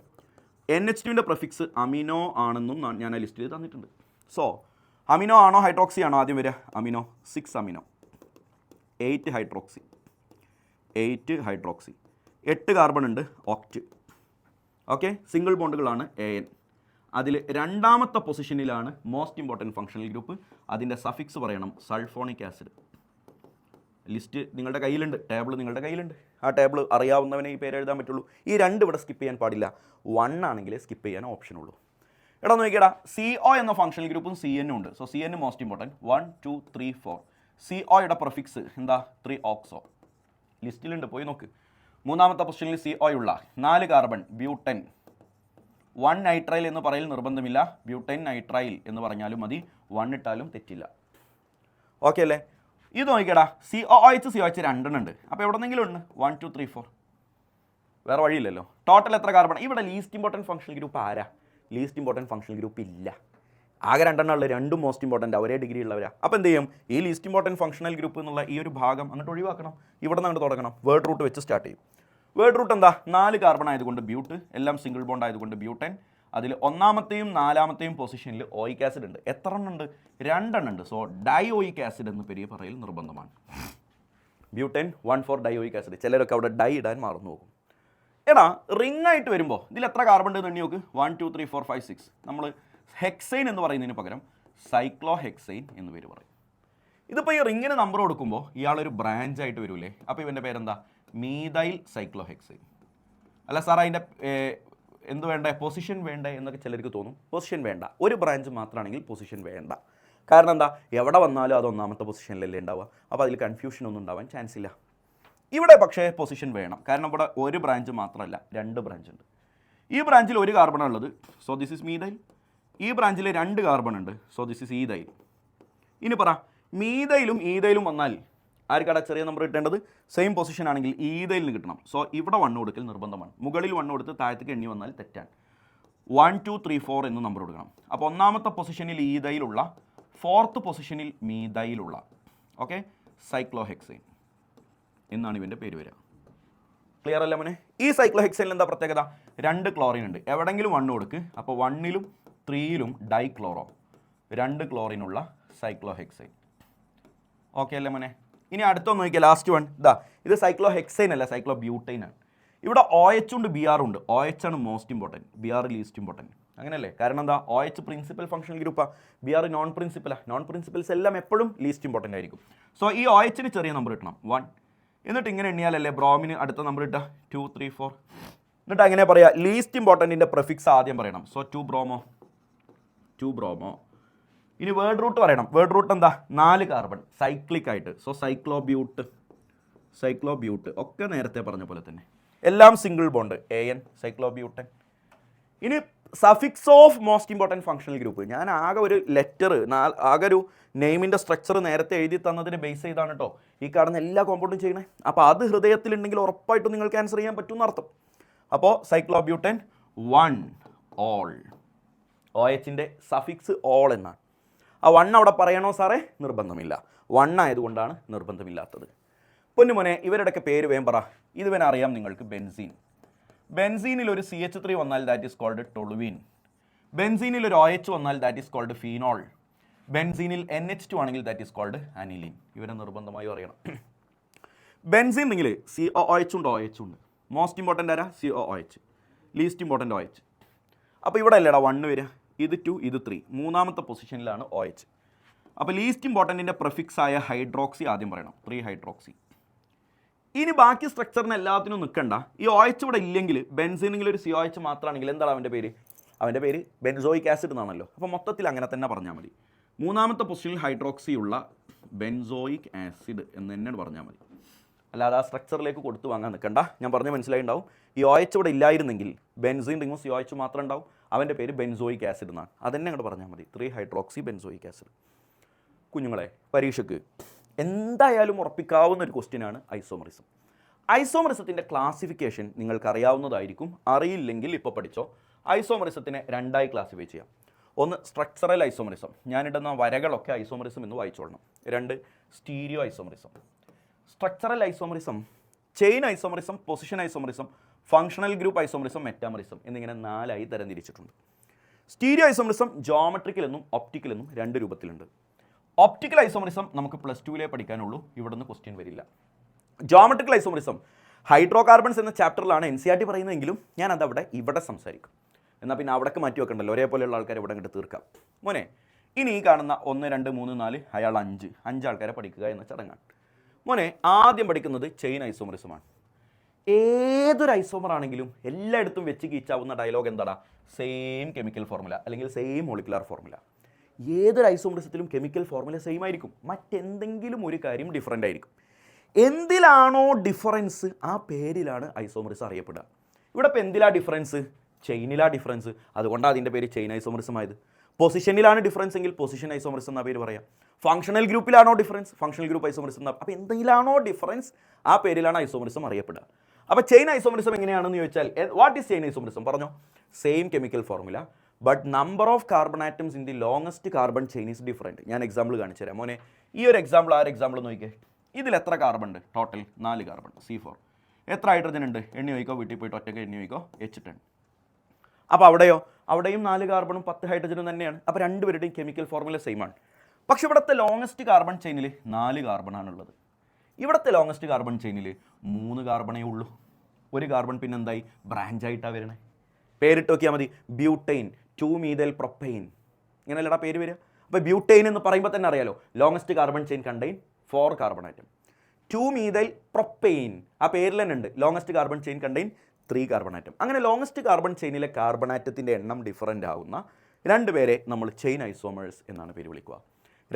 NH2ൻ്റെ പ്രിഫിക്സ് അമിനോ ആണെന്നും ഞാൻ ആ ലിസ്റ്റിൽ തന്നിട്ടുണ്ട്. സോ അമിനോ ആണോ ഹൈഡ്രോക്സി ആണോ ആദ്യം വരിക? Amino, 6 amino, 8 hydroxy, 8 hydroxy, 8 carbon ഉണ്ട്, ഒക്റ്റ്. ഓക്കെ, സിംഗിൾ ബോണ്ടുകളാണ് AN. അതിൽ രണ്ടാമത്തെ പൊസിഷനിലാണ് മോസ്റ്റ് ഇമ്പോർട്ടൻറ്റ് ഫങ്ഷണൽ ഗ്രൂപ്പ്. അതിൻ്റെ സഫിക്സ് പറയണം, സൾഫോണിക് ആസിഡ്. ലിസ്റ്റ് നിങ്ങളുടെ കയ്യിലുണ്ട്, ടേബിൾ നിങ്ങളുടെ കയ്യിലുണ്ട്. ആ ടേബിൾ അറിയാവുന്നവനെ ഈ പേര് എഴുതാൻ പറ്റുള്ളൂ. ഈ 2 ഇവിടെ സ്കിപ്പ് ചെയ്യാൻ പാടില്ല. 1 ആണെങ്കിൽ സ്കിപ്പ് ചെയ്യാൻ ഓപ്ഷനുള്ളൂ. എടാ നോക്കിയടാ, CO എന്ന ഫങ്ഷണൽ ഗ്രൂപ്പും CN ഉണ്ട്. So CN most important. 1 2 3 4. COയുടെ prefix എന്താ? 3 ഓക്സോ. ലിസ്റ്റിലുണ്ട്, പോയി നോക്ക്. മൂന്നാമത്തെ പൊസിഷനിൽ CO ഉള്ള 4 കാർബൺ, ബ്യൂട്ടൻ. 1 നൈട്രൈൽ എന്ന് പറയൽ നിർബന്ധമില്ല, ബ്യൂട്ടൻ നൈട്രൈൽ എന്ന് പറഞ്ഞാലും മതി, 1 ഇട്ടാലും തെറ്റില്ല. ഓക്കെ അല്ലേ? ഇത് നോക്കിക്കടാ, COOH 2 ഉണ്ട്. അപ്പോൾ എവിടെന്നെങ്കിലും ഉണ്ട് 1 2 3 4, വേറെ വഴിയില്ലല്ലോ. ടോട്ടൽ എത്ര കാർബൺ? ഇവിടെ ലീസ്റ്റ് ഇമ്പോർട്ടൻറ്റ് ഫങ്ഷണൽ ഗ്രൂപ്പ് ആരാ? ലീസ്റ്റ് ഇമ്പോർട്ടൻറ്റ് ഫങ്ഷണൽ ഗ്രൂപ്പ് ഇല്ല. ആകെ 2 ഉള്ളത്, 2 മോസ്റ്റ് ഇമ്പോർട്ടൻറ്റ്, ഒരേ ഡിഗ്രി ഉള്ളവരാ. അപ്പോൾ എന്ത് ചെയ്യും? ഈ ലീസ്റ്റ് ഇമ്പോർട്ടൻറ്റ് ഫങ്ഷണൽ ഗ്രൂപ്പ് എന്നുള്ള ഈ ഒരു ഭാഗം അങ്ങോട്ട് ഒഴിവാക്കണം. ഇവിടെ നിന്ന് അങ്ങോട്ട് തുടങ്ങണം. വേർഡ് റൂട്ട് വെച്ച് സ്റ്റാർട്ട് ചെയ്യും. വേർഡ് റൂട്ട് എന്താ? 4 കാർബൺ ആയതുകൊണ്ട് ബ്യൂട്ട്, എല്ലാം സിംഗിൾ ബോണ്ട് ആയതുകൊണ്ട് ബ്യൂട്ടൻ. അതിൽ ഒന്നാമത്തെയും 4ാമത്തെയും പൊസിഷനിൽ ഓയിക് ആസിഡ് ഉണ്ട്. എത്ര എണ്ണം ഉണ്ട്? 2 ഉണ്ട്. സോ ഡൈഓയിക് ആസിഡ് എന്ന് പേര് പറയൽ നിർബന്ധമാണ്. ബ്യൂട്ടൻ 1,4 ഡൈഓയിക് ആസിഡ്. ചിലരൊക്കെ അവിടെ ഡൈ ഇടാൻ മറന്നു പോകും. എടാ റിംഗ് ആയിട്ട് വരുമ്പോൾ ഇതിൽ എത്ര കാർബൺ ഉണ്ട് എണ്ണി നോക്ക്. 1 2 3 4 5 6. നമ്മൾ ഹെക്സൈൻ എന്ന് പറയുന്നതിന് പകരം സൈക്ലോ ഹെക്സൈൻ എന്ന് പേര് പറയും. ഇതിപ്പോൾ ഈ റിങ്ങിന് നമ്പർ കൊടുക്കുമ്പോൾ ഇയാളൊരു ബ്രാഞ്ച് ആയിട്ട് വരൂലേ. അപ്പോൾ ഇവൻ്റെ പേരെന്താ? Methyl cyclo hexyne. അല്ല സാർ, അതിൻ്റെ എന്ത് വേണ്ടേ? പൊസിഷൻ വേണ്ടേ എന്നൊക്കെ ചിലർക്ക് തോന്നും. പൊസിഷൻ വേണ്ട, ഒരു ബ്രാഞ്ച് മാത്രമാണെങ്കിൽ പൊസിഷൻ വേണ്ട. കാരണം എന്താ? എവിടെ വന്നാലും അത് ഒന്നാമത്തെ പൊസിഷനിലല്ലേ ഉണ്ടാവുക. അപ്പോൾ അതിൽ കൺഫ്യൂഷൻ ഒന്നും ഉണ്ടാവാൻ ചാൻസ് ഇല്ല. ഇവിടെ പക്ഷേ പൊസിഷൻ വേണം. കാരണം ഇവിടെ ഒരു ബ്രാഞ്ച് മാത്രമല്ല, 2 ബ്രാഞ്ച് ഉണ്ട്. ഈ ബ്രാഞ്ചിൽ 1 കാർബൺ ഉള്ളത്, സോ ദിസ് ഇസ് മീതൈൽ. ഈ ബ്രാഞ്ചിൽ 2 കാർബൺ ഉണ്ട്, സോ ദിസ് ഇസ് ഈതൈൽ. ഇനി പറ, മീതൈലും ഈതൈലും വന്നാൽ ആർക്കാണ് ചെറിയ നമ്പർ കിട്ടേണ്ടത്? സെയിം പൊസിഷൻ ആണെങ്കിൽ ഈതൈലിന് കിട്ടണം. സോ ഇവിടെ 1 കൊടുക്കൽ നിർബന്ധമാണ്. മുകളിൽ 1 കൊടുത്ത് താഴത്തേക്ക് എണ്ണി വന്നാൽ തെറ്റാണ്. 1 2 3 4 എന്ന് നമ്പർ കൊടുക്കണം. അപ്പോൾ ഒന്നാമത്തെ പൊസിഷനിൽ ഈതൈലുള്ള, 4th പൊസിഷനിൽ മീതൈലുള്ള, ഓക്കെ, സൈക്ലോഹെക്സൈൻ എന്നാണ് ഇവൻ്റെ പേര് വരിക. ക്ലിയർ അല്ല മോനെ? ഈ സൈക്ലോഹെക്സൈനിൽ എന്താ പ്രത്യേകത? 2 ക്ലോറിൻ ഉണ്ട്. എവിടെയെങ്കിലും 1 കൊടുക്ക്. അപ്പോൾ 1ലും 3ലും ഡൈക്ലോറോ, 2 ക്ലോറിനുള്ള സൈക്ലോഹെക്സൈൻ. ഓക്കെ അല്ലേ മോനെ? ഇനി അടുത്തൊന്ന് നോക്കിയാൽ, ലാസ്റ്റ് വൺ ഇതാ. ഇത് സൈക്ലോഹെക്സൈൻ അല്ല, സൈക്ലോ ബ്യൂട്ടൈൻ ആണ്. ഇവിടെ OH ഉണ്ട്, BR ഉണ്ട്. OH ആണ് most important, BR least important. അങ്ങനെയല്ലേ? കാരണം എന്താ? OH പ്രിൻസിപ്പൽ ഫങ്ഷണൽ ഗ്രൂപ്പാണ്, BR നോൺ പ്രിൻസിപ്പലാണ്. നോൺ പ്രിൻസിപ്പൽസ് എല്ലാം എപ്പോഴും ലീസ്റ്റ് ഇമ്പോർട്ടൻ്റ് ആയിരിക്കും. സോ ഈ OHന് ചെറിയ നമ്പർ കിട്ടണം, 1. എന്നിട്ട് ഇങ്ങനെ എണ്ണിയാലല്ലേ ബ്രോമിന് അടുത്ത നമ്പർ കിട്ടുക, 2 3 4. എന്നിട്ട് അങ്ങനെ പറയാം, ലീസ്റ്റ് ഇമ്പോർട്ടൻറ്റിൻ്റെ പ്രിഫിക്സ് ആദ്യം പറയണം. So 2 bromo, 2 bromo. ഇനി വേർഡ് റൂട്ട് പറയണം. വേർഡ് റൂട്ട് എന്താ? 4 കാർബൺ സൈക്ലിക് ആയിട്ട്. സോ സൈക്ലോബ്യൂട്ട്, സൈക്ലോബ്യൂട്ട് ഒക്കെ നേരത്തെ പറഞ്ഞ പോലെ തന്നെ, എല്ലാം സിംഗിൾ ബോണ്ട്, AN സൈക്ലോബ്യൂട്ടൻ. ഇനി suffix of most important functional group. ഞാൻ ആകെ ഒരു ലെറ്റർ, ആകെ ഒരു നെയിമിൻ്റെ സ്ട്രക്ചർ നേരത്തെ എഴുതി തന്നതിന് ബേസ് ചെയ്താണ് കേട്ടോ ഈ കാണുന്ന എല്ലാ കോമ്പൗണ്ടും ചെയ്യണേ. അപ്പോൾ അത് ഹൃദയത്തിലുണ്ടെങ്കിൽ ഉറപ്പായിട്ടും നിങ്ങൾക്ക് ആൻസർ ചെയ്യാൻ പറ്റുമെന്ന് അർത്ഥം. അപ്പോൾ സൈക്ലോബ്യൂട്ടൻ 1 ഓൾ. OHൻ്റെ സഫിക്സ് ഓൾ എന്നാണ്. ആ 1 അവിടെ പറയണോ സാറേ? നിർബന്ധമില്ല. 1 ആയതുകൊണ്ടാണ് നിർബന്ധമില്ലാത്തത്. പൊന്നുമോനെ, ഇവരുടെയൊക്കെ പേര് വേഗം പറ. ഇത് വേണം അറിയാം നിങ്ങൾക്ക്. ബെൻസീൻ. ബെൻസീനിൽ ഒരു CH3 വന്നാൽ ദാറ്റ് ഈസ് കോൾഡ് ടൊളുവിൻ. ബെൻസീനിൽ ഒരു OH വന്നാൽ ദാറ്റ് ഈസ് കോൾഡ് ഫീനോൾ. ബെൻസീനിൽ NH2 ആണെങ്കിൽ ദാറ്റ് ഈസ് കോൾഡ് അനിലിൻ. ഇവരെ നിർബന്ധമായും അറിയണം. ബെൻസീൻ നിങ്ങൾ COOH ഉണ്ട്, OH ഉണ്ട്. മോസ്റ്റ് ഇമ്പോർട്ടൻ്റ് ആരാ? COOH. Least important OH. അപ്പോൾ ഇവിടെ അല്ലേടാ 1 വരിക. ഇത് 2, ഇത് 3. മൂന്നാമത്തെ പൊസിഷനിലാണ് OH. അപ്പോൾ ലീസ്റ്റ് ഇമ്പോർട്ടൻറ്റിൻ്റെ പ്രിഫിക്സ് ആയ ഹൈഡ്രോക്സി ആദ്യം പറയണം, 3 ഹൈഡ്രോക്സി. ഇനി ബാക്കി സ്ട്രക്ചറിന് എല്ലാത്തിനും നിൽക്കണ്ട. ഈ OH ഇവിടെ ഇല്ലെങ്കിൽ, ബെൻസീനെങ്കിൽ ഒരു COH മാത്രമാണെങ്കിൽ എന്താണ് അവൻ്റെ പേര്? അവൻ്റെ പേര് ബെൻസോയിക് ആസിഡ് എന്നാണല്ലോ. അപ്പോൾ മൊത്തത്തിൽ അങ്ങനെ തന്നെ പറഞ്ഞാൽ മതി. മൂന്നാമത്തെ പൊസിഷനിൽ ഹൈഡ്രോക്സി ഉള്ള ബെൻസോയിക് ആസിഡ് എന്ന് തന്നെ പറഞ്ഞാൽ മതി. അല്ലാതെ ആ സ്ട്രക്ചറിലേക്ക് കൊടുത്തു വാങ്ങാൻ നിൽക്കണ്ട. ഞാൻ പറഞ്ഞ് മനസ്സിലായിട്ടുണ്ടാവും. ഈ OH ഇവിടെ ഇല്ലായിരുന്നെങ്കിൽ ബെൻസീൻ റിങ്ങും COH മാത്രം ഉണ്ടാവും. അവൻ്റെ പേര് ബെൻസോയിക് ആസിഡ് എന്നാണ്. അതെന്നെ അങ്ങോട്ട് പറഞ്ഞാൽ മതി, 3 ഹൈഡ്രോക്സി ബെൻസോയിക് ആസിഡ്. കുഞ്ഞുങ്ങളെ, പരീക്ഷയ്ക്ക് എന്തായാലും ഉറപ്പിക്കാവുന്ന ഒരു ക്വസ്റ്റ്യനാണ് ഐസോമറിസം. ഐസോമറിസത്തിൻ്റെ ക്ലാസിഫിക്കേഷൻ നിങ്ങൾക്ക് അറിയാവുന്നതായിരിക്കും. അറിയില്ലെങ്കിൽ ഇപ്പോൾ പഠിച്ചോ. ഐസോമറിസത്തിനെ 2ആയി ക്ലാസിഫൈ ചെയ്യാം. ഒന്ന് സ്ട്രക്ചറൽ ഐസോമറിസം, ഞാനിടുന്ന വരകളൊക്കെ ഐസോമറിസം എന്ന് വായിച്ചോളണം. 2 stereo isomerism. Structural isomerism, chain stereo isomerism geometrical എന്നും ഒപ്റ്റിക്കൽ എന്നും രണ്ട് രൂപത്തിലുണ്ട്. ഒപ്റ്റിക്കൽ ഐസോമറിസം നമുക്ക് +2 പഠിക്കാനുള്ളൂ, ഇവിടെ നിന്ന് ക്വസ്റ്റ്യൻ വരില്ല. ജോമെട്രിക്കൽ ഐസോമറിസം ഹൈഡ്രോ കാർബൺസ് എന്ന ചാപ്റ്ററിലാണ് NCERT പറയുന്നതെങ്കിലും ഞാൻ അതവിടെ ഇവിടെ സംസാരിക്കും. എന്നാൽ പിന്നെ അവിടേക്ക് മാറ്റി വെക്കണ്ടല്ലോ, ഒരേപോലെയുള്ള ആൾക്കാർ ഇവിടെ അങ്ങോട്ട് തീർക്കാം. മോനെ, ഇനി ഈ കാണുന്ന 1 2 3 4 അയാൾ 5 ആൾക്കാരെ പഠിക്കുക എന്ന ചടങ്ങാണ്. മോനെ, ആദ്യം പഠിക്കുന്നത് ചെയിൻ ഐസോമറിസമാണ്. ഏതൊരു ഐസോമർ ആണെങ്കിലും എല്ലായിടത്തും വെച്ച് കീച്ചാവുന്ന ഡയലോഗ് എന്താടാ? സെയിം കെമിക്കൽ ഫോർമുല അല്ലെങ്കിൽ സെയിം മോളിക്കുലാർ ഫോർമുല. ഏതൊരു ഐസോമറിസത്തിലും കെമിക്കൽ ഫോർമുല സെയിം ആയിരിക്കും, മറ്റെന്തെങ്കിലും ഒരു കാര്യം ഡിഫറൻ്റ് ആയിരിക്കും. എന്തിലാണോ ഡിഫറൻസ് ആ പേരിലാണ് ഐസോമറിസം അറിയപ്പെടുക. ഇവിടെ ഇപ്പോൾ എന്തിലാ ഡിഫറൻസ്? ചെയിനിലാ ഡിഫറൻസ്, അതുകൊണ്ടാണ് അതിൻ്റെ പേര് ചെയിൻ ഐസോമറിസം ആയത്. പൊസിഷനിലാണ് ഡിഫറൻസ് എങ്കിൽ പൊസിഷൻ ഐസോമറിസം എന്ന പേര് പറയാം. ഫംഗ്ഷണൽ ഗ്രൂപ്പിലാണോ ഡിഫറൻസ്? ഫംഗ്ഷണൽ ഗ്രൂപ്പ് ഐസോമറിസം എന്ന. അപ്പോൾ എന്തെങ്കിലാണോ ഡിഫറൻസ് ആ പേരിലാണ് ഐസോമറിസം അറിയപ്പെടുക. അപ്പോൾ ചെയിൻ ഐസോമറിസം എങ്ങനെയാണെന്ന് ചോദിച്ചാൽ വാട്ട് ഈസ് ചെയിൻ ഐസോമറിസം? പറഞ്ഞോ. Same chemical formula but number of carbon atoms in the longest carbon chain is different. ഞാൻ എക്സാമ്പിൾ കാണിച്ചു തരാം. മോനെ, ഈ ഒരു എക്സാമ്പിൾ എക്സാമ്പിൾ നോക്കിയേ. ഇതിൽ എത്ര കാർബൺ ഉണ്ട്? Total 4 carbon, C4. എത്ര ഹൈഡ്രജൻ ഉണ്ട്? എണ്ണി നോക്കിക്കോ, വീട്ടിൽ പോയിട്ട് ഒറ്റയ്ക്ക് എണ്ണി നോക്കിക്കോ, H10. അപ്പോൾ അവിടെയും 4 കാർബണും 10 ഹൈഡ്രജനും തന്നെയാണ്. അപ്പോൾ രണ്ടുപേരുടെയും കെമിക്കൽ ഫോർമുല സെയിം ആണ്. പക്ഷെ ഇവിടുത്തെ ലോങ്ങസ്റ്റ് കാർബൺ ചെയിനിൽ 4 കാർബണാണുള്ളത്. ഇവിടുത്തെ ലോങ്ങസ്റ്റ് കാർബൺ ചെയിനിൽ 3 കാർബണേ ഉള്ളൂ. ഒരു കാർബൺ പിന്നെ എന്തായി? ബ്രാഞ്ചായിട്ടാണ് വരണേ. പേരിട്ട് നോക്കിയാൽ മതി, ബ്യൂട്ടൈൻ 2-മീഥൈൽ പ്രൊപ്പൈൻ. ഇങ്ങനെയല്ലടാ പേര് വരിക. അപ്പോൾ ബ്യൂട്ടൈൻ എന്ന് പറയുമ്പോൾ തന്നെ അറിയാലോ, longest carbon chain contain 4 carbon atom. Two methyl propyne ആ പേരിൽ തന്നെ ഉണ്ട്, longest carbon chain contain 3 carbon atom. അങ്ങനെ ലോങ്ങസ്റ്റ് കാർബൺ ചെയിനിലെ കാർബൺ ആറ്റത്തിൻ്റെ എണ്ണം ഡിഫറൻ്റ് ആവുന്ന രണ്ടുപേരെ നമ്മൾ ചെയിൻ ഐസോമേഴ്സ് എന്നാണ് പേര് വിളിക്കുക.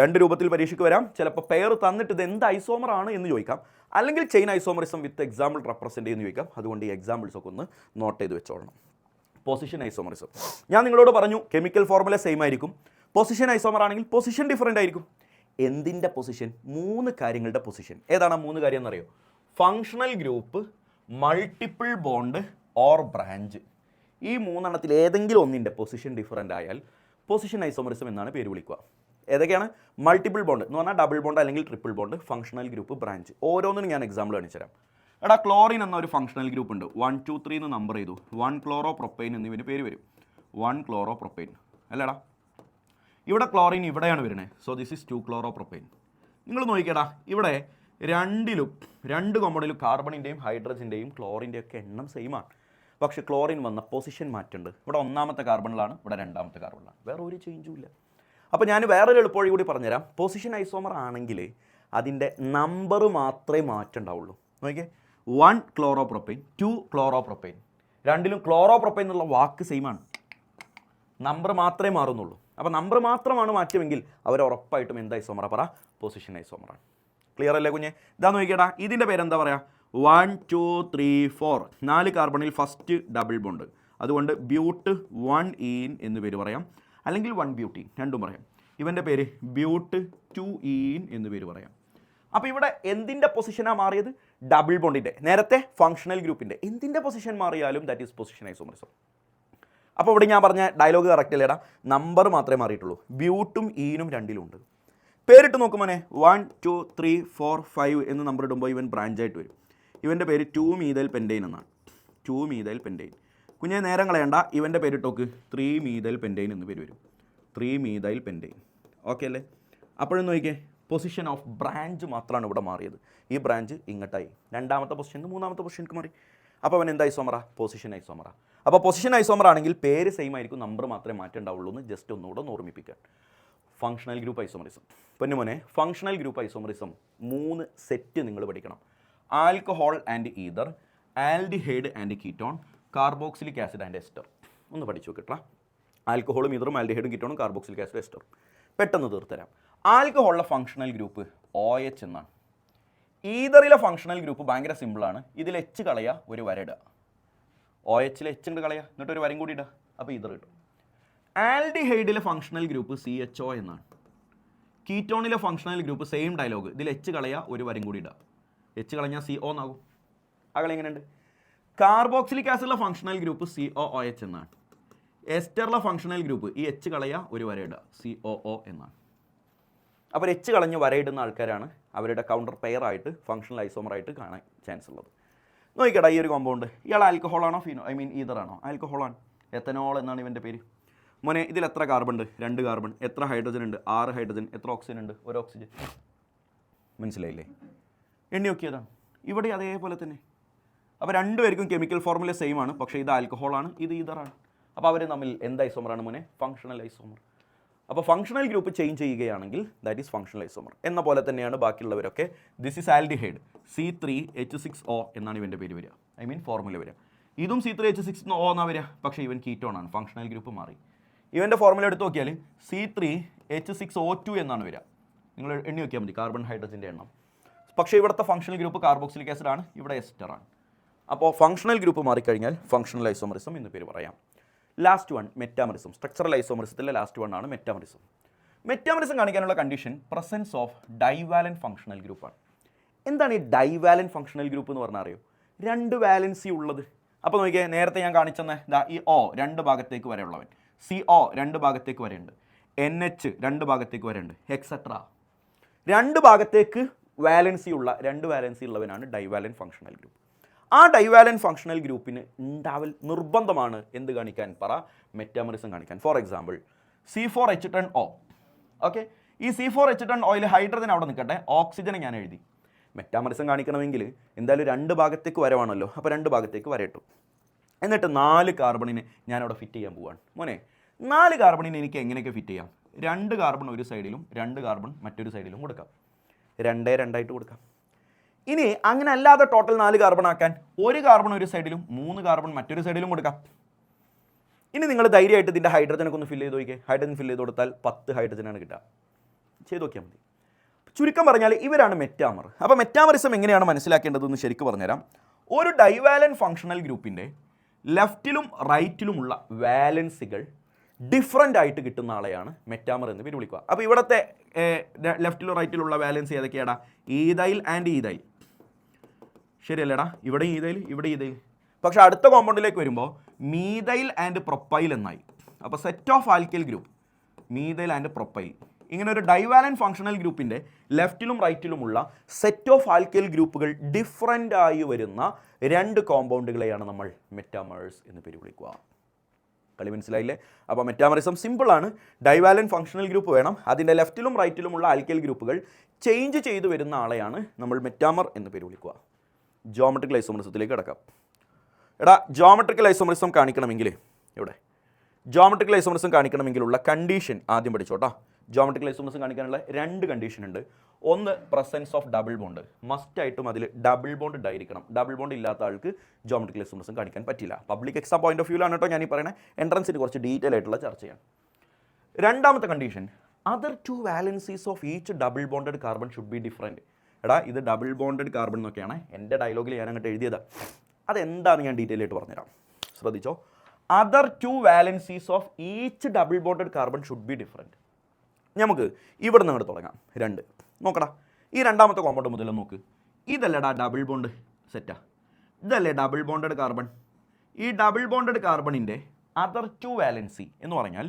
രണ്ട് രൂപത്തിൽ പരീക്ഷയ്ക്ക് വരാം. ചിലപ്പോൾ പെയർ തന്നിട്ട് ഇത് എന്ത് ഐസോമർ ആണ് എന്ന് ചോദിക്കാം, അല്ലെങ്കിൽ chain isomerism with example represent ചെയ്യുന്നു ചോദിക്കാം. അതുകൊണ്ട് ഈ എക്സാമ്പിൾസ് ഒക്കെ ഒന്ന് നോട്ട് ചെയ്ത് വെച്ചോളണം. പൊസിഷൻ ഐസോമറിസം ഞാൻ നിങ്ങളോട് പറഞ്ഞു, കെമിക്കൽ ഫോർമുല സെയിം ആയിരിക്കും. പൊസിഷൻ ഐസോമർ ആണെങ്കിൽ പൊസിഷൻ ഡിഫറൻ്റ് ആയിരിക്കും. എന്തിൻ്റെ പൊസിഷൻ? 3 കാര്യങ്ങളുടെ പൊസിഷൻ. ഏതാണ് 3 കാര്യം എന്നറിയോ? Functional group, multiple bond or branch. ഈ 3 ഏതെങ്കിലും ഒന്നിൻ്റെ പൊസിഷൻ ഡിഫറൻ്റ് ആയാൽ പൊസിഷൻ ഐസോമറിസം എന്നാണ് പേര് വിളിക്കുക. ഏതൊക്കെയാണ്? മൾട്ടിപ്പിൾ ബോണ്ട് എന്ന് പറഞ്ഞാൽ ഡബിൾ ബോണ്ട് അല്ലെങ്കിൽ triple bond, functional group, branch. ഓരോന്നിനും ഞാൻ എക്സാമ്പിൾ കാണിച്ചു തരാം. എടാ, ക്ലോറിൻ എന്ന ഒരു ഫങ്ഷണൽ ഗ്രൂപ്പ് ഉണ്ട്. 1 2 3 എന്ന് നമ്പർ ചെയ്തു. 1 ക്ലോറോ പ്രൊപ്പൈൻ എന്നിവന് പേര് വരും. 1 ക്ലോറോ പ്രൊപ്പൈൻ അല്ലേടാ. ഇവിടെ ക്ലോറിൻ ഇവിടെയാണ് വരുന്നത്. So this is 2 chloro propyne. നിങ്ങൾ നോക്കിക്കേടാ, ഇവിടെ രണ്ട് കോമ്പൗണ്ടിലും കാർബണിൻ്റെയും ഹൈഡ്രജൻ്റെയും ക്ലോറിൻ്റെയും ഒക്കെ എണ്ണം സെയിം ആണ്. പക്ഷേ ക്ലോറിൻ വന്ന പൊസിഷൻ മാറ്റുണ്ട്. ഇവിടെ 1ാമത്തെ കാർബണിലാണ്, ഇവിടെ 2ാമത്തെ കാർബണിലാണ്. വേറെ ഒരു ചേഞ്ചും ഇല്ല. അപ്പോൾ ഞാൻ വേറൊരു എളുപ്പവഴി കൂടി പറഞ്ഞുതരാം. പൊസിഷൻ ഐസോമർ ആണെങ്കിൽ അതിൻ്റെ നമ്പർ മാത്രമേ മാറ്റുണ്ടാവുള്ളൂ. നോക്കിയേ, 1 ക്ലോറോ പ്രൊപ്പൈൻ, 2 ക്ലോറോ പ്രൊപ്പൈൻ. രണ്ടിലും ക്ലോറോ പ്രൊപ്പൈൻ എന്നുള്ള വാക്ക് സെയിം ആണ്, നമ്പർ മാത്രമേ മാറുന്നുള്ളൂ. അപ്പോൾ നമ്പർ മാത്രമാണ് മാറ്റുമെങ്കിൽ അവർ ഉറപ്പായിട്ടും എന്താ ഐസോമറ? പറ, പൊസിഷൻ ഐസോമറാണ്. ക്ലിയർ അല്ലേ കുഞ്ഞെ? ഇതാ നോക്കിക്കേടാ, ഇതിൻ്റെ പേരെന്താ പറയുക? 1 2 3 4 4 കാർബണിൽ ഫസ്റ്റ് ഡബിൾ ബോണ്ട്, അതുകൊണ്ട് ബ്യൂട്ട് 1 ഈൻ എന്ന് പേര് പറയാം, അല്ലെങ്കിൽ 1 ബ്യൂട്ടീൻ, രണ്ടും പറയാം. ഇവൻ്റെ പേര് ബ്യൂട്ട് 2 ഈൻ എന്ന് പേര് പറയാം. അപ്പോൾ ഇവിടെ എന്തിൻ്റെ പൊസിഷനാണ് മാറിയത്? ഡബിൾ ബോണ്ടിൻ്റെ. നേരത്തെ ഫങ്ഷണൽ ഗ്രൂപ്പിൻ്റെ. എന്തിൻ്റെ പൊസിഷൻ മാറിയാലും ദാറ്റ് ഈസ് പൊസിഷൻ ഐസോമറിസം. അപ്പോൾ ഇവിടെ ഞാൻ പറഞ്ഞ ഡയലോഗ് കറക്റ്റ് അല്ലേടാ, നമ്പർ മാത്രമേ മാറിയിട്ടുള്ളൂ. ബ്യൂട്ടും ഈനും രണ്ടിലുണ്ട്. പേരിട്ട് നോക്കുമ്പോനെ 1 2 3 4 5 എന്ന് നമ്പർ ഇടുമ്പോൾ ഇവൻ ബ്രാഞ്ചായിട്ട് വരും. ഇവൻ്റെ പേര് 2-മീഥൈൽ പെൻറ്റൈൻ എന്നാണ്. 2-മീഥൈൽ പെൻറ്റൈൻ. കുഞ്ഞെ നേരം കളയണ്ട, ഇവൻ്റെ പേരിട്ട് നോക്ക്, 3-മീഥൈൽ പെൻറ്റൈൻ എന്ന് പേര് വരും. 3-മീഥൈൽ പെൻറ്റൈൻ. ഓക്കെ അല്ലേ? അപ്പോഴും നോക്കിക്കേ, പൊസിഷൻ ഓഫ് ബ്രാഞ്ച് മാത്രമാണ് ഇവിടെ മാറിയത്. ഈ ബ്രാഞ്ച് ഇങ്ങോട്ടായി, 2ാമത്തെ പൊസിഷൻ 3ാമത്തെ പൊസിഷനിലേക്ക് മാറി. അപ്പോൾ അവൻ എന്താ ഐസോമറ? പൊസിഷൻ ഐസോമറ. അപ്പോൾ പൊസിഷൻ ഐസോമർ ആണെങ്കിൽ പേര് സെയിം ആയിരിക്കും, നമ്പർ മാത്രമേ മാറ്റേണ്ടാവുള്ളൂ എന്ന് ജസ്റ്റ് ഒന്നുകൂടെ ഓർമ്മിപ്പിക്കാൻ. Functional group isomerism. പിന്നെ മോനെ, ഫങ്ഷണൽ ഗ്രൂപ്പ് ഐസോമറിസം 3 സെറ്റ് നിങ്ങൾ പഠിക്കണം. Alcohol and ether, aldehyde and ketone, carboxylic acid and ester. ഒന്ന് പഠിച്ചു നോക്കിട്ടാ. ആൽക്കഹോളും ഈതറും ആൽഡിഹൈഡും കീറ്റോണും കാർബോക്സിലിക് ആസിഡ് എസ്റ്ററും. പെട്ടെന്ന് തീർത്തരാം. ആൽക്കഹോളിലെ ഫങ്ഷണൽ ഗ്രൂപ്പ് OH എന്നാണ്. ഈതറിലെ ഫങ്ഷണൽ ഗ്രൂപ്പ് ഭയങ്കര സിമ്പിളാണ്. ഇതിൽ എച്ച് കളയുക, ഒരു വര ഇടുക. OHൽ എച്ച് ഉണ്ട് കളയുക, എന്നിട്ട് ഒരു വരയും കൂടി ഇടുക, അപ്പോൾ ഈതർ കിട്ടും. ആൽഡിഹൈഡിലെ ഫങ്ഷണൽ ഗ്രൂപ്പ് CHO എന്നാണ്. കീറ്റോണിലെ ഫങ്ഷണൽ ഗ്രൂപ്പ് സെയിം ഡയലോഗ്. ഇതിൽ എച്ച് കളയുക, ഒരു വരയും കൂടി ഇടുക, എച്ച് കളഞ്ഞാൽ CO എന്നാകും. ആ കളി എങ്ങനെയുണ്ട്? കാർബോക്സിലിക് ആസിഡിലെ ഫങ്ഷണൽ ഗ്രൂപ്പ് COOH എന്നാണ്. എസ്റ്ററിലെ ഫങ്ഷണൽ ഗ്രൂപ്പ് ഈ എച്ച് കളയുക, ഒരു വര ഇടുക, COO എന്നാണ്. അപ്പോൾ എച്ച് കളഞ്ഞ് വരയിടുന്ന ആൾക്കാരാണ് അവരുടെ കൗണ്ടർ പെയർ ആയിട്ട് ഫങ്ഷണൽ ഐസോമറായിട്ട് കാണാൻ ചാൻസ് ഉള്ളത്. നോക്കിക്കടാ, ഈ ഒരു കോമ്പൗണ്ട് ഇയാൾ ആൽക്കഹോളാണോ ഈതറാണോ? ആൽക്കഹോളാണ്. എത്തനോൾ എന്നാണ് ഇവൻ്റെ പേര്. മോനെ ഇതിൽ എത്ര കാർബൺ ഉണ്ട്? 2 കാർബൺ. എത്ര ഹൈഡ്രജൻ ഉണ്ട്? 6 ഹൈഡ്രജൻ. എത്ര ഓക്സിജൻ ഉണ്ട്? 1 ഓക്സിജൻ. മനസ്സിലായില്ലേ? എണ്ണി നോക്കിയതാണ്. ഇവിടെ അതേപോലെ തന്നെ. അപ്പോൾ രണ്ടുപേർക്കും കെമിക്കൽ ഫോർമുല സെയിം ആണ്, പക്ഷേ ഇത് ആൽക്കഹോളാണ്, ഇത് ഈതറാണ്. അപ്പോൾ അവർ തമ്മിൽ എന്ത് ഐസോമറാണ് മോനെ? Functional isomer. അപ്പോൾ ഫങ്ഷണൽ ഗ്രൂപ്പ് ചേഞ്ച് ചെയ്യുകയാണെങ്കിൽ ദാറ്റ് ഈസ് ഫങ്ഷണൽ ഐസോമർ. എന്ന പോലെ തന്നെയാണ് ബാക്കിയുള്ളവരൊക്കെ. ദിസ് ഈസ് ആൽഡിഹൈഡ് C3H6O എന്നാണ് ഇവൻ്റെ പേര് വരിക, ഐ മീൻ ഫോർമുല വരിക. ഇതും C3H6O എന്നാണ് വരിക, പക്ഷേ ഇവൻ കീറ്റോൺ ആണ്, ഫങ്ഷണൽ ഗ്രൂപ്പ് മാറി. ഇവൻ്റെ ഫോർമുല എടുത്ത് നോക്കിയാൽ C3H6O2 എന്നാണ് വരിക. നിങ്ങൾ എണ്ണി നോക്കിയാൽ മതി കാർബൺ ഹൈഡ്രജൻ്റെ എണ്ണം. പക്ഷേ ഇവിടുത്തെ ഫങ്ഷണൽ ഗ്രൂപ്പ് കാർബോക്സിലിക് ആസിഡ് ആണ്, ഇവിടെ എസ്റ്ററാണ്. അപ്പോൾ ഫങ്ഷണൽ ഗ്രൂപ്പ് മാറിക്കഴിഞ്ഞാൽ ഫങ്ഷണൽ ഐസോമറിസം എന്ന് പേര് പറയാം. Last one metamerism. സ്ട്രക്ചറൽ ഐസോമറിസത്തിലെ ലാസ്റ്റ് വൺ ആണ് മെറ്റാമറിസം. മെറ്റാമറിസം കാണിക്കാനുള്ള condition presence of divalent functional ഗ്രൂപ്പാണ്. എന്താണ് ഈ ഡൈവാലൻ ഫങ്ഷണൽ ഗ്രൂപ്പ് എന്ന് പറഞ്ഞാൽ അറിയോ? 2 വാലൻസി ഉള്ളത്. അപ്പോൾ നോക്കിയാൽ നേരത്തെ ഞാൻ കാണിച്ചെന്ന് ഈ O 2 ഭാഗത്തേക്ക് വരെ ഉള്ളവൻ, CO 2 ഭാഗത്തേക്ക് വരെയുണ്ട്, NH 2 ഭാഗത്തേക്ക് വരെയുണ്ട്, എക്സെട്ര. 2 ഭാഗത്തേക്ക് വാലൻസി ഉള്ള 2 വാലൻസി ഉള്ളവനാണ് ഡൈവാലൻ ഫങ്ഷണൽ ഗ്രൂപ്പ്. ആ ഡൈവാലൻ ഫങ്ഷണൽ ഗ്രൂപ്പിന് ഉണ്ടാവൽ നിർബന്ധമാണ് എന്ത് കാണിക്കാൻ? പറ, മെറ്റാമറിസം കാണിക്കാൻ. For example C4H10O. ഓക്കെ, ഈ C4H10Oയിൽ ഹൈഡ്രജൻ അവിടെ നിൽക്കട്ടെ, ഓക്സിജനെ ഞാൻ എഴുതി. മെറ്റാമറിസം കാണിക്കണമെങ്കിൽ എന്തായാലും 2 ഭാഗത്തേക്ക് വരവാണല്ലോ, അപ്പോൾ 2 ഭാഗത്തേക്ക് വരയിട്ടു. എന്നിട്ട് 4 കാർബണിനെ ഞാനവിടെ ഫിറ്റ് ചെയ്യാൻ പോവാണ്. മോനെ 4 കാർബണിനെ എനിക്ക് എങ്ങനെയൊക്കെ ഫിറ്റ് ചെയ്യാം? 2 കാർബൺ ഒരു സൈഡിലും 2 കാർബൺ മറ്റൊരു സൈഡിലും കൊടുക്കാം. 2 2 കൊടുക്കാം. ഇനി അങ്ങനെ അല്ലാതെ ടോട്ടൽ 4 കാർബൺ ആക്കാൻ 1 കാർബൺ ഒരു സൈഡിലും 3 കാർബൺ മറ്റൊരു സൈഡിലും കൊടുക്കാം. ഇനി നിങ്ങൾ ധൈര്യമായിട്ട് ഇതിൻ്റെ ഹൈഡ്രജനൊക്കെ ഒന്ന് ഫില്ല് ചെയ്ത് നോക്കിയേ. ഹൈഡ്രജൻ ഫില്ല് ചെയ്ത് കൊടുത്താൽ 10 ഹൈഡ്രജനാണ് കിട്ടുക. ചെയ്ത് നോക്കിയാൽ മതി. ചുരുക്കം പറഞ്ഞാൽ ഇവരാണ് മെറ്റാമർ. അപ്പോൾ മെറ്റാമറിസം എങ്ങനെയാണ് മനസ്സിലാക്കേണ്ടതെന്ന് ശരിക്കും പറഞ്ഞുതരാം. ഒരു ഡൈവാലൻ ഫങ്ഷണൽ ഗ്രൂപ്പിൻ്റെ ലെഫ്റ്റിലും റൈറ്റിലുമുള്ള വാലൻസികൾ ഡിഫറൻ്റ് ആയിട്ട് കിട്ടുന്ന ആളെയാണ് മെറ്റാമർ എന്ന് പേര് വിളിക്കുക. അപ്പോൾ ഇവിടുത്തെ ലെഫ്റ്റിലും റൈറ്റിലുള്ള വാലൻസി ഏതൊക്കെയാടാ? Ethyl and ethyl. ശരിയല്ലേടാ? ഇവിടെ ഈതൈൽ, ഇവിടെ ഈതൈൽ. പക്ഷേ അടുത്ത കോമ്പൗണ്ടിലേക്ക് വരുമ്പോൾ മീതൈൽ ആൻഡ് പ്രൊപ്പൈൽ എന്നായി. അപ്പോൾ set of alkyl group methyl and propyl. ഇങ്ങനെ ഒരു ഡൈവാലൻ ഫങ്ഷണൽ ഗ്രൂപ്പിൻ്റെ ലെഫ്റ്റിലും റൈറ്റിലുമുള്ള സെറ്റ് ഓഫ് ആൽക്കൈൽ ഗ്രൂപ്പുകൾ ഡിഫറൻ്റ് ആയി വരുന്ന 2 കോമ്പൗണ്ടുകളെയാണ് നമ്മൾ മെറ്റാമേഴ്സ് എന്ന് പേര് വിളിക്കുക. കളി മനസ്സിലായില്ലേ? അപ്പോൾ മെറ്റാമറിസം സിമ്പിളാണ്. ഡൈവാലൻ ഫങ്ഷണൽ ഗ്രൂപ്പ് വേണം, അതിൻ്റെ ലെഫ്റ്റിലും റൈറ്റിലുമുള്ള ആൽക്കൈൽ ഗ്രൂപ്പുകൾ ചേഞ്ച് ചെയ്തു വരുന്ന ആളെയാണ് നമ്മൾ മെറ്റാമർ എന്ന് പേര് വിളിക്കുക. ജോമെട്രിക്കൽ ഐസോമറിസത്തിലേക്ക് കിടക്കാം. എടാ, ജോമെട്രിക്കൽ ഐസോമറിസം കാണിക്കണമെങ്കിൽ ഇവിടെ ജോമെട്രിക്കൽ ഐസോമറിസം കാണിക്കണമെങ്കിലുള്ള കണ്ടീഷൻ ആദ്യം പഠിച്ചോട്ടാ. ജോമെട്രിക്കൽ ഐസോമറിസം കാണിക്കാനുള്ള 2 കണ്ടീഷൻ ഉണ്ട്. ഒന്ന്, പ്രസൻസ് ഓഫ് ഡബിൾ ബോണ്ട്. മസ്റ്റായിട്ടും അതിൽ ഡബിൾ ബോണ്ട് ഉണ്ടായിരിക്കണം. ഡബിൾ ബോണ്ട് ഇല്ലാത്ത ആൾക്ക് ജോമെട്രിക്കൽ ഐസോമറിസം കാണിക്കാൻ പറ്റില്ല. പബ്ലിക് എക്സാം പോയിന്റ് ഓഫ് വ്യൂലാണ് കേട്ടോ ഞാൻ ഈ പറയുന്നത്. എൻട്രൻസിന് കുറച്ച് ഡീറ്റെയിൽ ആയിട്ടുള്ള ചർച്ചയാണ്. രണ്ടാമത്തെ condition, other 2 valencies of each double bonded carbon should be different. എടാ, ഇത് ഡബിൾ ബോണ്ടഡ് കാർബൺ എന്നൊക്കെയാണ് എൻ്റെ ഡയലോഗിൽ ഞാൻ അങ്ങോട്ട് എഴുതിയതാണ്. അതെന്താണെന്ന് ഞാൻ ഡീറ്റെയിൽ ആയിട്ട് പറഞ്ഞുതരാം. ശ്രദ്ധിച്ചോ. Other 2 valencies of each double bonded carbon should be different. നമുക്ക് ഇവിടെ നിന്ന് അങ്ങോട്ട് തുടങ്ങാം. 2 നോക്കടാ. ഈ രണ്ടാമത്തെ കോമ്പൗണ്ട് മുതൽ നോക്ക്. ഇതല്ലേടാ ഡബിൾ ബോണ്ട് സെറ്റാ, ഇതല്ലേ ഡബിൾ ബോണ്ടഡ് കാർബൺ. ഈ ഡബിൾ ബോണ്ടഡ് കാർബണിൻ്റെ അതർ 2 വാലൻസി എന്ന് പറഞ്ഞാൽ